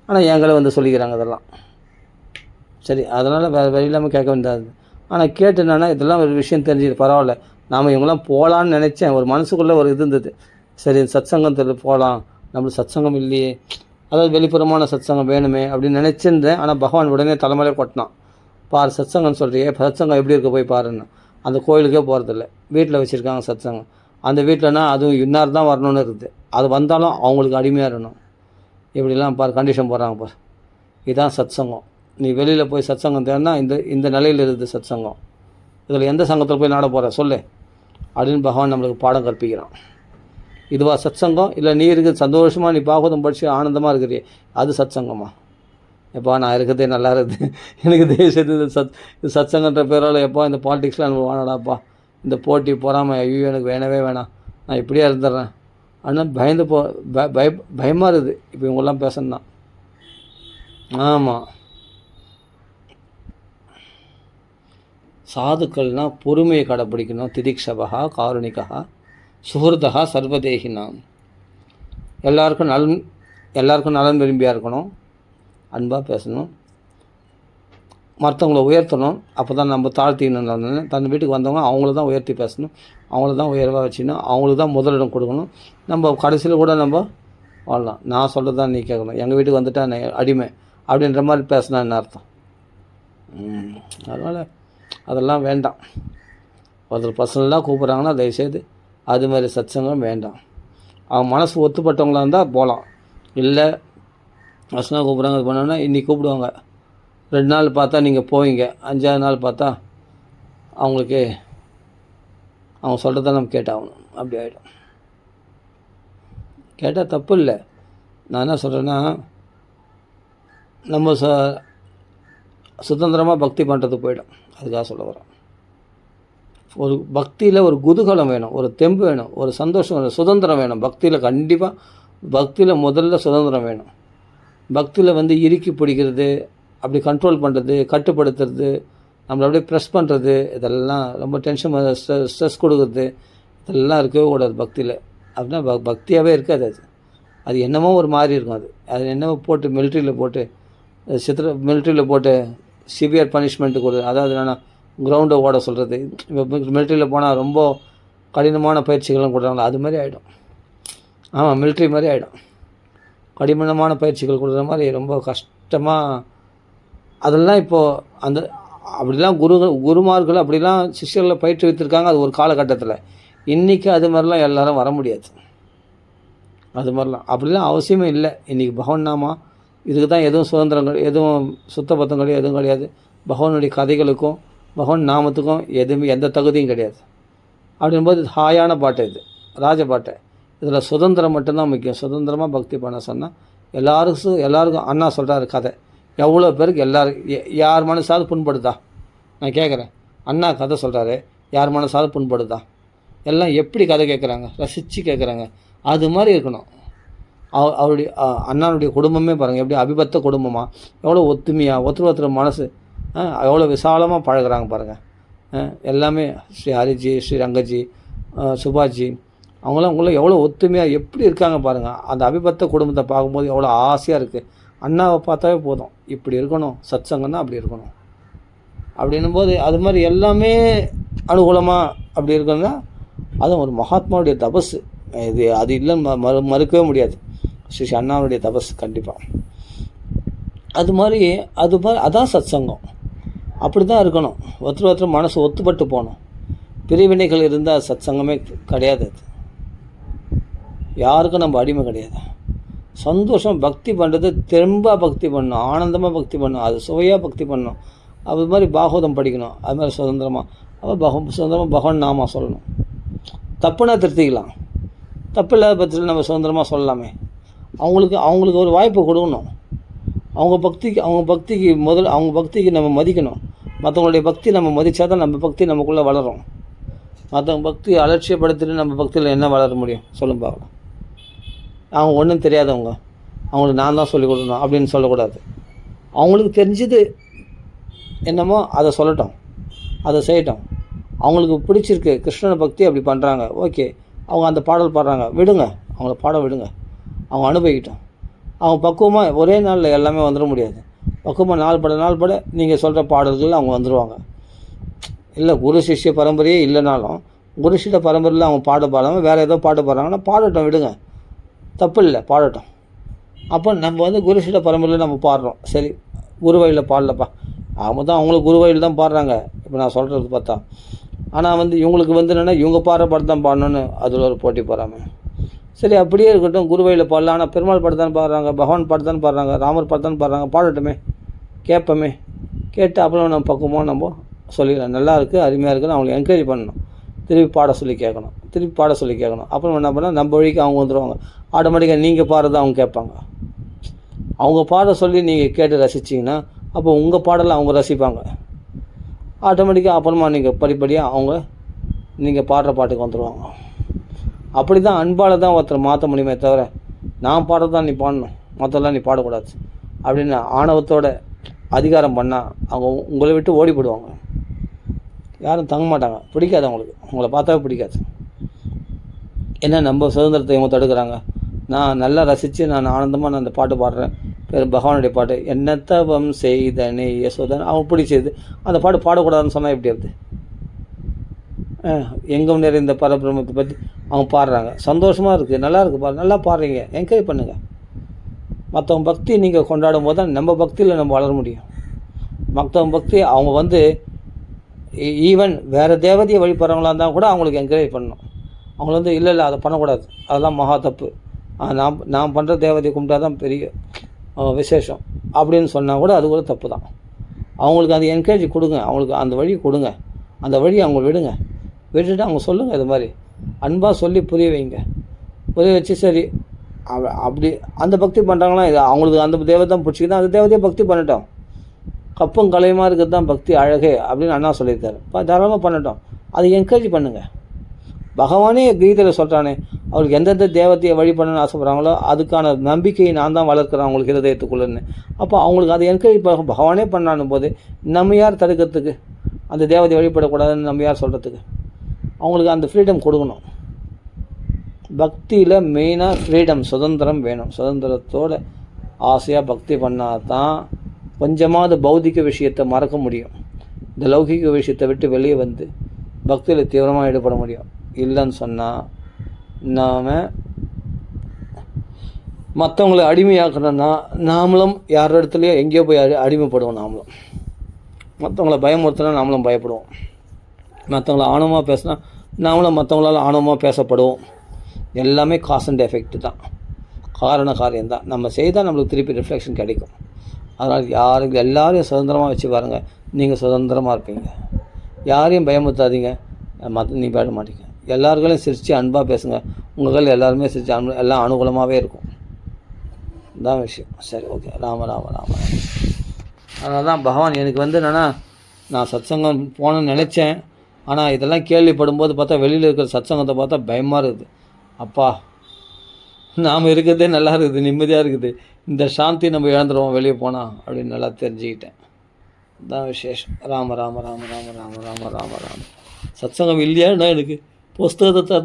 ஆனால் எங்களை வந்து சொல்லிக்கிறாங்க இதெல்லாம். சரி, அதனால் வேறு வழி இல்லாமல் கேட்க வேண்டியது. ஆனால் கேட்டு என்னன்னா இதெல்லாம் ஒரு விஷயம் தெரிஞ்சுது, பரவாயில்ல. நாம் இவங்களாம் போகலான்னு நினச்சேன். ஒரு மனசுக்குள்ளே ஒரு இது இருந்தது. சரி, சத்சங்கத்தில் போகலாம், நம்மளுக்கு சத்சங்கம் இல்லையே, அதாவது வெளிப்புறமான சத்சங்கம் வேணுமே அப்படின்னு நினச்சிருந்தேன். ஆனால் பகவான் உடனே தலைமையிலே கொட்டினான். பார், சத்சங்கம்னு சொல்கிறியே, சத்சங்கம் எப்படி இருக்க போய் பாருன்னு. அந்த கோயிலுக்கே போகிறதில்ல, வீட்டில் வச்சுருக்காங்க சத்சங்கம். அந்த வீட்டிலனா அதுவும் இன்னார் தான் வரணும்னு இருக்குது. அது வந்தாலும் அவங்களுக்கு அடிமையாக இருக்கணும். இப்படிலாம் பார் கண்டிஷன் போடுறாங்க பார். இதுதான் சத்சங்கம். நீ வெளியில் போய் சத்சங்கம் தேடினா இந்த நிலையில் இருக்குது சத்சங்கம். இதில் எந்த சங்கத்தில் போய் நாட போகிற சொல்லு அப்படின்னு பகவான் நம்மளுக்கு பாடம் கற்பிக்கிறான். இதுவா சத்சங்கம்? இல்லை நீ இருக்குது சந்தோஷமாக நீ பாகவதம் படித்து ஆனந்தமாக இருக்கிறியே, அது சத்சங்கம்மா? எப்பா நான் இருக்கிறதே நல்லா இருக்குது, எனக்கு தேசத்து இது சத்சங்கன்ற பேரால் எப்போ இந்த பாலிடிக்ஸ்லாம் எனக்கு வேணாடாப்பா, இந்த போட்டி பொறாமல் ஐயோ எனக்கு வேணவே வேணாம், நான் இப்படியே இருந்துடுறேன் ஆனால் பயந்து பயமாக இருக்குது இப்போ இவங்கெல்லாம் பேசணுன்னா. ஆமாம், சாதுக்கள்னால் பொறுமையை கடைப்பிடிக்கணும். திதிக்ஷபா காருணிகா சுஹൃதா சர்வதேகினாம். எல்லாருக்கும் நலன் விரும்பியாக இருக்கணும், அன்பாக பேசணும். மற்றவங்கள உயர்த்தணும். அப்போ தான் நம்ம தாழ்த்திக்கணும். தன் வீட்டுக்கு வந்தவங்க அவங்கள தான் உயர்த்தி பேசணும், அவங்கள தான் உயர்வாக வச்சுக்கணும், அவங்களுக்கு தான் முதலிடம் கொடுக்கணும். நம்ம கடைசியில் கூட நம்ம வாழலாம். நான் சொல்கிறது தான் நீ கேட்கணும், எங்கள் வீட்டுக்கு வந்துட்டா நான் அடிமை அப்படின்ற மாதிரி பேசினா என்ன அர்த்தம்? அதனால் அதெல்லாம் வேண்டாம். ஒருத்தர் பர்சனலாக கூப்பிட்றாங்கன்னா தயவுசெய்து அதுமாதிரி சத்சங்கம் வேண்டாம். அவங்க மனசு ஒத்துப்பட்டவங்களாக இருந்தால் போகலாம். இல்லை பர்சனலாக கூப்பிட்றாங்க இது பண்ணோன்னா இன்றைக்கி கூப்பிடுவாங்க, 2 நாள் பார்த்தா நீங்கள் போவீங்க, 5ஆவது நாள் பார்த்தா அவங்களுக்கு அவங்க சொல்கிறத நம்ம கேட்டாகணும். அப்படி ஆகிடும். கேட்டால் தப்பு இல்லை. நான் என்ன சொல்கிறேன்னா, நம்ம சுதந்திரமாக பக்தி பண்ணுறது போயிடும். அதுக்காக சொல்ல வரேன். ஒரு பக்தியில் ஒரு குதூகலம் வேணும், ஒரு தெம்பு வேணும், ஒரு சந்தோஷம் வேணும், சுதந்திரம் வேணும். பக்தியில் கண்டிப்பாக பக்தியில் முதல்ல சுதந்திரம் வேணும். பக்தியில் இறுக்கி பிடிக்கிறது, அப்படி கண்ட்ரோல் பண்ணுறது, கட்டுப்படுத்துறது, நம்மளை அப்படியே ப்ரெஸ் பண்ணுறது, இதெல்லாம் ரொம்ப டென்ஷன் ஸ்ட்ரெஸ் கொடுக்குறது, இதெல்லாம் இருக்கவே கூடாது பக்தியில். அப்படின்னா பக்தியாகவே இருக்காது. அது என்னமோ ஒரு மாதிரி இருக்கும். அது என்னமோ போட்டு மிலிட்ரியில் போட்டு மிலிட்ரியில் போட்டு சிவியர் பனிஷ்மெண்ட்டு கொடுது. அதாவது என்னென்னா கிரவுண்டை ஓட சொல்கிறது. இப்போ மிலிட்ரியில் போனால் ரொம்ப கடினமான பயிற்சிகள்லாம் கொடுக்குறாங்களா, அது மாதிரி ஆகிடும். ஆமாம், மிலிட்ரி மாதிரி ஆகிடும். கடினமான பயிற்சிகள் கொடுக்குற மாதிரி ரொம்ப கஷ்டமாக. அதெல்லாம் இப்போது அப்படிலாம் குருமார்கள் அப்படிலாம் சிஷ்யர்களை பயிற்றுவித்திருக்காங்க. அது ஒரு காலகட்டத்தில். இன்றைக்கி அது மாதிரிலாம் எல்லோரும் வர முடியாது. அது மாதிரிலாம் அப்படிலாம் அவசியமே இல்லை. இன்றைக்கி பகவான் நாமா இதுக்கு தான் எதுவும் சுதந்திரம் எதுவும் சுத்தபத்தம் கிடையாது, எதுவும் கிடையாது. பகவானுடைய கதைகளுக்கும் பகவான் நாமத்துக்கும் எதுவுமே எந்த தகுதியும் கிடையாது. அப்படின்போது ஹாயான பாட்டை, இது ராஜ பாட்டை. இதில் சுதந்திரம் மட்டும்தான் முக்கியம். சுதந்திரமாக பக்தி பண்ண சொன்னால் எல்லாருக்கும் அண்ணா சொல்கிறாரு கதை. எவ்வளோ பேருக்கு யார் மனசாவது புண்படுதா? நான் கேட்குறேன். அண்ணா கதை சொல்கிறாரு, யார் மனசாவது புண்படுதா? எல்லாம் எப்படி கதை கேட்குறாங்க, ரசித்து கேட்குறாங்க. அது மாதிரி இருக்கணும். அவருடைய அண்ணானுடைய குடும்பமே பாருங்கள், எப்படி அபிபத்த குடும்பமாக, எவ்வளோ ஒத்துமையாக, ஒருத்தர் மனசு எவ்வளோ விசாலமாக பழகுறாங்க பாருங்கள். எல்லாமே ஸ்ரீ ஹரிஜி, ஸ்ரீ ரங்கஜி, சுபாஜி, அவங்களாம் எவ்வளோ ஒத்துமையாக எப்படி இருக்காங்க பாருங்கள். அந்த அபிபத்த குடும்பத்தை பார்க்கும்போது எவ்வளோ ஆசையாக இருக்குது. அண்ணாவை பார்த்தாவே போதும், இப்படி இருக்கணும், சத்சங்கம்னா அப்படி இருக்கணும். அப்படின்னும் போது அது மாதிரி எல்லாமே அனுகூலமாக அப்படி இருக்கணும்னா அதுவும் ஒரு மகாத்மாவுடைய தபஸ். அது இல்லைன்னு மறுக்கவே முடியாது. ஸ்ரீ அண்ணாவுடைய தபஸ் கண்டிப்பாக. அது மாதிரி அதான் சத்சங்கம். அப்படி தான் இருக்கணும். ஒருத்தர் மனசு ஒத்துப்பட்டு போகணும். பிரிவினைகள் இருந்தால் சத்சங்கமே கிடையாது. அது யாருக்கும் நம்ம அடிமை கிடையாது. சந்தோஷம் பக்தி பண்ணுறது, தெம்பாக பக்தி பண்ணணும், ஆனந்தமாக பக்தி பண்ணணும், அது சுவையாக பக்தி பண்ணணும். அது மாதிரி பாகவதம் படிக்கணும். அது மாதிரி சுதந்திரமாக சுதந்திரமாக பகவான் நாமா சொல்லணும். தப்புனா திருத்திக்கலாம். தப்பு இல்லாத பட்சத்தில் நம்ம சுதந்திரமாக சொல்லலாமே. அவங்களுக்கு ஒரு வாய்ப்பு கொடுக்கணும். அவங்க பக்திக்கு நம்ம மதிக்கணும். மற்றவங்களுடைய பக்தி நம்ம மதித்தா தான் நம்ம பக்தி நமக்குள்ளே வளரும். மற்றவங்க பக்தி அலட்சியப்படுத்திட்டு நம்ம பக்தியில் என்ன வளர முடியும் சொல்லும் பார்க்கலாம். அவங்க ஒன்றும் தெரியாதவங்க, அவங்களுக்கு நான் தான் சொல்லிக் கொடுக்கணும் அப்படின்னு சொல்லக்கூடாது. அவங்களுக்கு தெரிஞ்சது என்னமோ அதை சொல்லட்டும், அதை செய்யட்டும். அவங்களுக்கு பிடிச்சிருக்கு, கிருஷ்ணனை பக்தி அப்படி பண்ணுறாங்க, ஓகே. அவங்க அந்த பாடல் பாடுறாங்க, விடுங்க, அவங்கள பாட விடுங்க, அவங்க அனுபவிக்கிட்டோம். அவங்க பக்குவமாக ஒரே நாளில் எல்லாமே வந்துட முடியாது. பக்குவமாக நாள் பட நீங்கள் சொல்கிற பாடல்கள் அவங்க வந்துடுவாங்க. இல்லை குரு சிஷ்ய பரம்பரையே இல்லைனாலும் குரு சிஷ்ய பரம்பரையில் அவங்க பாடாமல் வேறு ஏதோ பாட்டு பாடுறாங்கன்னா பாடட்டும், விடுங்க, தப்பு இல்லை, பாடட்டும். அப்போ நம்ம குரு சிஷ்ய பரம்பரையில் நம்ம பாடுறோம், சரி குரு வழியில் பாடலப்பா. அவங்க தான் அவங்களுக்கு குரு வழியில் தான் பாடுறாங்க. இப்போ நான் சொல்கிறது பார்த்தா, ஆனால் இவங்களுக்கு என்னென்னா இவங்க பாடுற பாட்டு தான் பாடணுன்னு அதில் ஒரு போட்டி போகிறாங்க. சரி அப்படியே இருக்கட்டும், குரு வழியில் பாடலாம். ஆனால் பெருமாள் பாட்டு தான் பாடுறாங்க, பகவான் பாட்டு தான் பாடுறாங்க, ராமர் பாட்டு தான் பாடுறாங்க, பாடட்டுமே, கேட்போமே. கேட்டு அப்புறம் நம்ம பக்குவமாக நம்ம சொல்லிக்கலாம், நல்லா இருக்குது, அருமையாக இருக்குன்னு அவங்களை என்கரேஜ் பண்ணணும். திருப்பி பாட சொல்லி கேட்கணும். அப்புறம் என்ன பண்ணால் நம்ம வழிக்கு அவங்க வந்துடுவாங்க. ஆட்டோமேட்டிக்காக நீங்கள் பாடுறத அவங்க கேட்பாங்க. அவங்க பாட சொல்லி நீங்கள் கேட்டு ரசிச்சிங்கன்னா அப்போ உங்கள் பாடலை அவங்க ரசிப்பாங்க. ஆட்டோமேட்டிக்காக அப்புறமா நீங்கள் படிப்படியாக நீங்கள் பாடுற பாட்டுக்கு வந்துடுவாங்க. அப்படி தான் அன்பால் தான் ஒருத்தர் மாற்ற முடியுமே தவிர, நான் பாடுறது தான் நீ பாடணும், மற்றெல்லாம் நீ பாடக்கூடாது அப்படின்னு ஆணவத்தோட அதிகாரம் பண்ணால் அவங்க உங்களை விட்டு ஓடி போடுவாங்க. யாரும் தங்க மாட்டாங்க. பிடிக்காது அவங்களுக்கு, உங்களை பார்த்தாவே பிடிக்காது. ஏன்னா நம்ம சுதந்திரத்தை இவங்க தடுக்கிறாங்க. நான் நல்லா ரசித்து நான் ஆனந்தமாக நான் அந்த பாட்டு பாடுறேன், பகவானுடைய பாட்டு, என்ன தவம் செய்தனே யசோதன், அவன் பிடிச்சது. அந்த பாட்டு பாடக்கூடாதுன்னு சொன்னால் எப்படி ஆகுது? எங்கும் நிறைந்த பரபிரமத்தை பற்றி அவங்க பாடுறாங்க, சந்தோஷமாக இருக்குது, நல்லா இருக்குது, நல்லா பாடுறீங்க, என்கரேஜ் பண்ணுங்கள். மற்றவங்க பக்தி நீங்கள் கொண்டாடும் போது தான் நம்ம பக்தியில் நம்ம வளர முடியும். மற்றவங்க பக்தி அவங்க ஈவன் வேறு தேவதையை வழிபடுறவங்களா இருந்தால் கூட அவங்களுக்கு என்கரேஜ் பண்ணணும். அவங்கள இல்லை அதை பண்ணக்கூடாது, அதெல்லாம் மகா தப்பு, நான் பண்ணுற தேவதையை கும்பிட்டா தான் பெரிய விசேஷம் அப்படின்னு சொன்னால் கூட அது கூட தப்பு தான். அவங்களுக்கு அந்த என்கரேஜ் கொடுங்க, அவங்களுக்கு அந்த வழி கொடுங்க, அந்த வழியை அவங்க விட்டுட்டு அவங்க சொல்லுங்கள். இது மாதிரி அன்பாக சொல்லி புரிய வைங்க. புரிய வச்சு சரி அப்படி அந்த பக்தி பண்ணுறாங்களா, இது அவங்களுக்கு அந்த தேவதை தான் பிடிச்சிக்கிது, அந்த தேவதையை பக்தி பண்ணட்டும். கப்பும் கலையுமா இருக்கிறது தான் பக்தி அழகே அப்படின்னு அண்ணா சொல்லியிருக்காரு. தாராளமாக பண்ணட்டும், அதை என்கரேஜ் பண்ணுங்கள். பகவானே கீதையில் சொல்கிறானே, அவங்களுக்கு எந்தெந்த தேவத்தையை வழிபடணும்னு ஆசைப்படுறாங்களோ அதுக்கான நம்பிக்கையை நான் தான் வளர்க்குறேன் அவங்களுக்கு ஹிருதயத்துக்குள்ளேன்னு. அப்போ அவங்களுக்கு அதை என்கரேஜ் பகவானே பண்ணானும் போது நம்ம யார் தடுக்கிறதுக்கு? அந்த தேவதையை வழிபடக்கூடாதுன்னு நம்ம யார் சொல்கிறதுக்கு? அவங்களுக்கு அந்த ஃப்ரீடம் கொடுக்கணும். பக்தியில் மெயினாக ஃப்ரீடம், சுதந்திரம் வேணும். சுதந்திரத்தோடு ஆசையாக பக்தி பண்ணால் தான் கொஞ்சமாவது பௌதிக விஷயத்தை மறக்க முடியும். இந்த லௌகிக விஷயத்தை விட்டு வெளியே வந்து பக்தியில் தீவிரமாக ஈடுபட முடியும். இல்லைன்னு சொன்னால் நாம் மற்றவங்களை அடிமையாக்கணும்னா நாமளும் யார் இடத்துலையோ எங்கேயோ போய் அடிமைப்படுவோம். நாமளும் மற்றவங்கள பயமுறுத்தினா நாமளும் பயப்படுவோம். மற்றவங்கள ஆணவமாக பேசினா நாமளும் மற்றவங்களால் ஆணவமாக பேசப்படுவோம். எல்லாமே காஸ் அண்ட் எஃபெக்ட் தான், காரியம் தான். நம்ம செய்தால் நம்மளுக்கு திருப்பி ரிஃப்ளெக்ஷன் கிடைக்கும். அதனால் எல்லாரையும் சுதந்திரமாக வச்சு பாருங்கள், நீங்கள் சுதந்திரமாக இருப்பீங்க. யாரையும் பயமுறுத்தாதீங்க, நீ பயப்பட மாட்டீங்க. எல்லாருக்களையும் சிரித்து அன்பாக பேசுங்க, உங்கள் எல்லாருமே சிரித்து எல்லாம் அனுகூலமாகவே இருக்கும். இதுதான் விஷயம். சரி, ஓகே. ராம ராம ராம. அதனால தான் பகவான் எனக்கு என்னென்னா, நான் சத்சங்கம் போகணுன்னு நினச்சேன். ஆனால் இதெல்லாம் கேள்விப்படும்போது பார்த்தா வெளியில் இருக்கிற சத்சங்கத்தை பார்த்தா பயமாக இருக்குது. அப்பா, நாம் இருக்கிறதே நல்லா இருக்குது, நிம்மதியாக இருக்குது, இந்த சாந்தி நம்ம இழந்துருவோம் வெளியே போனால் அப்படின்னு நல்லா தெரிஞ்சுக்கிட்டேன். இதுதான் விசேஷம். ராம ராம ராம ராம ராம ராம ராம ராம. சத்சங்கம் இல்லையான்னா எனக்கு புஸ்தகத்தை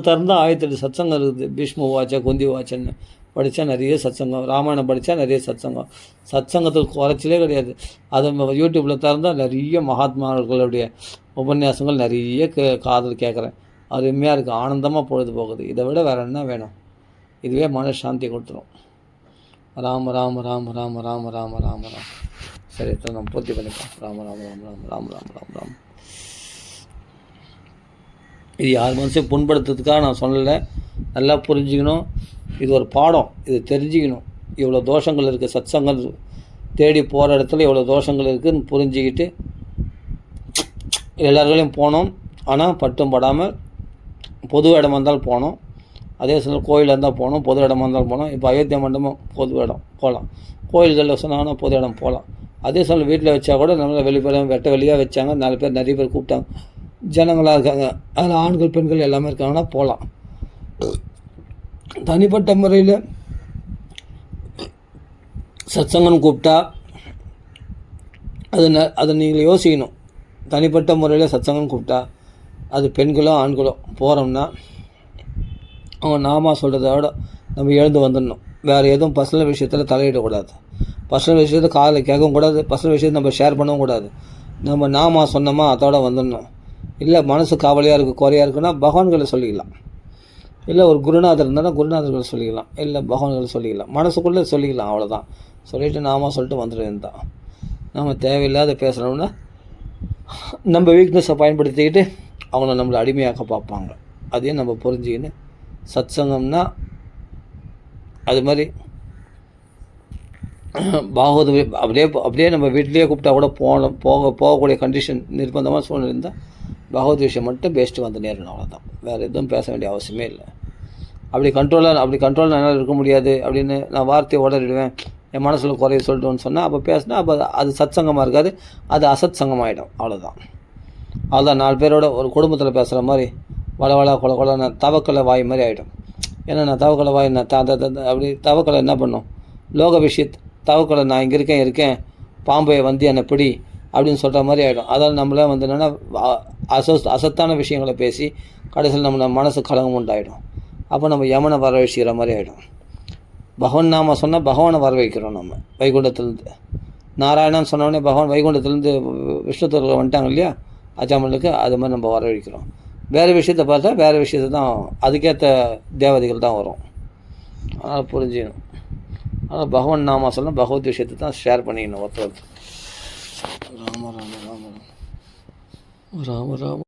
திறந்தால் ஆயத்தெட்டு சத்சங்கம் இருக்குது. பீஷ்ம வாச்சா, குந்தி வாச்சன்னு படித்தா நிறைய சத்சங்கம், ராமாயணம் படித்தா நிறைய சத்சங்கம். சத்சங்கத்துக்கு குறைச்சலே கிடையாது. அதை யூடியூப்பில் திறந்தால் நிறைய மகாத்மாக்களுடைய உபன்யாசங்கள் நிறைய காதல் கேட்குறேன். அருமையாக இருக்குது, ஆனந்தமாக பொழுது போகுது. இதை விட வேறு என்ன வேணும்? இதுவே மன சாந்தி கொடுத்துரும். ராம ராம ராம ராம ராம ராம ராம ராம. சரி, நம்ம பூர்த்தி பண்ணிப்போம். ராம ராம ராம ராம ராம ராம ராம ராம. இது யார் மனசையும் புண்படுத்துறதுக்காக நான் சொல்லலை, நல்லா புரிஞ்சுக்கணும். இது ஒரு பாடம், இது தெரிஞ்சுக்கணும். இவ்வளோ தோஷங்கள் இருக்குது, சத்சங்கம் தேடி போகிற இடத்துல இவ்வளோ தோஷங்கள் இருக்குதுன்னு புரிஞ்சுக்கிட்டு எல்லாருக்களையும் போனோம். ஆனால் பட்டும் படாமல் பொது இடமா இருந்தாலும் போனோம், அதே சமயம் கோயிலாக இருந்தால் போகணும், பொது இடமா இருந்தாலும் போனோம். இப்போ அயோத்தியா மண்டபம் பொது இடம் போகலாம், கோயில்களில் சொன்னாங்கன்னா பொது இடம் போகலாம். அதே சமயம் வீட்டில் வச்சா கூட நம்மளை வெளிப்படம் வெட்ட வெளியாக வச்சாங்க, நிறைய பேர் கூப்பிட்டாங்க, ஜனங்களாக இருக்காங்க, அதில் ஆண்கள் பெண்கள் எல்லாமே இருக்காங்கன்னா போகலாம். தனிப்பட்ட முறையில் சத்சங்கம்னு கூப்பிட்டா அதை நீங்கள் யோசிக்கணும். தனிப்பட்ட முறையில் சத்சங்கம்னு கூப்பிட்டா அது பெண்களோ ஆண்களோ போகிறோம்னா அவங்க நாமா சொல்கிறத விட நம்ம எழுந்து வந்துடணும். வேறு எதுவும் பர்சனல் விஷயத்தில் தலையிடக்கூடாது, பர்சனல் விஷயத்தை காதில் கேட்கவும் கூடாது, பர்சனல் விஷயத்தை நம்ம ஷேர் பண்ணவும் கூடாது. நம்ம நாமா சொன்னோமா அதோட வந்துடணும். இல்லை மனசு காவலியாக இருக்குது, குறையாக இருக்குன்னா பகவான்களை சொல்லிக்கலாம். இல்லை ஒரு குருநாதர் இருந்தாலும் குருநாதர்களை சொல்லிக்கலாம், இல்லை பகவான்களை சொல்லிக்கலாம், மனசுக்குள்ளே சொல்லிக்கலாம். அவ்வளோதான். சொல்லிவிட்டு நாம சொல்லிட்டு வந்துடுறது தான். நம்ம தேவையில்லாத பேசுகிறோம்னா நம்ம வீக்னஸை பயன்படுத்திக்கிட்டு அவங்கள நம்மளை அடிமையாக்க பார்ப்பாங்க. அதையும் நம்ம புரிஞ்சுக்கின்னு சத்சங்கம்னா அது மாதிரி பாகவத அப்படியே நம்ம வீட்டிலேயே கூப்பிட்டா கூட போகக்கூடிய கண்டிஷன் நிர்பந்தமாக சூழ்நிலை இருந்தால் பகவத் விஷயம் மட்டும் பேசிட்டு வந்து நேரணும். அவ்வளோதான். வேறு எதுவும் பேச வேண்டிய அவசியமே இல்லை. அப்படி கண்ட்ரோலாக என்னால் இருக்க முடியாது அப்படின்னு நான் வார்த்தையை உடறிடுவேன், என் மனசில் குறைய சொல்லிட்டுன்னு சொன்னால் அப்போ பேசினா அப்போ அது சத்சங்கமாக இருக்காது, அது அசத் சங்கமாகிடும். அவ்வளோதான். 4 பேரோட ஒரு குடும்பத்தில் பேசுகிற மாதிரி வள கொல நான் தவக்கலை வாய் மாதிரி ஆகிடும். ஏன்னா நான் தவக்கலை வாய் நான் அப்படி தவக்கலை என்ன பண்ணும், லோக விஷயத்து தவக்கலை நான் இங்கே இருக்கேன் பாம்பை வந்து என்னை பிடி அப்படின்னு சொல்கிற மாதிரி ஆகிடும். அதால் நம்மளே என்னென்னா அசத்தான விஷயங்களை பேசி கடைசியில் நம்ம மனசு கலங்கம் உண்டாயிடும். அப்போ நம்ம யமனை வர விஷயக்கிற மாதிரி ஆகிடும். பகவான் நாம சொன்னால் பகவானை வர வைக்கிறோம் நம்ம வைகுண்டத்துலேருந்து. நாராயணன் சொன்னோடனே பகவான் வைகுண்டத்துலேருந்து விஷ்ணுத்தூரில் வந்துட்டாங்க இல்லையா அச்சாமலுக்கு, அது மாதிரி நம்ம வர வைக்கிறோம். வேறு விஷயத்தை பார்த்தா வேறு விஷயத்தை தான் அதுக்கேற்ற தேவதைகள் தான் வரும். அதனால் புரிஞ்சுக்கணும். அதனால் பகவான் நாம சொன்னால் பகவத் விஷயத்தை தான் ஷேர் பண்ணிக்கணும் ஒருத்தர். ராம ராம ராம ராம ராம ராம.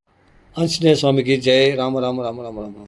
ஆஞ்சநேய சுவாமிக்கு ஜெய். ராம ராம ராம ராம ராம.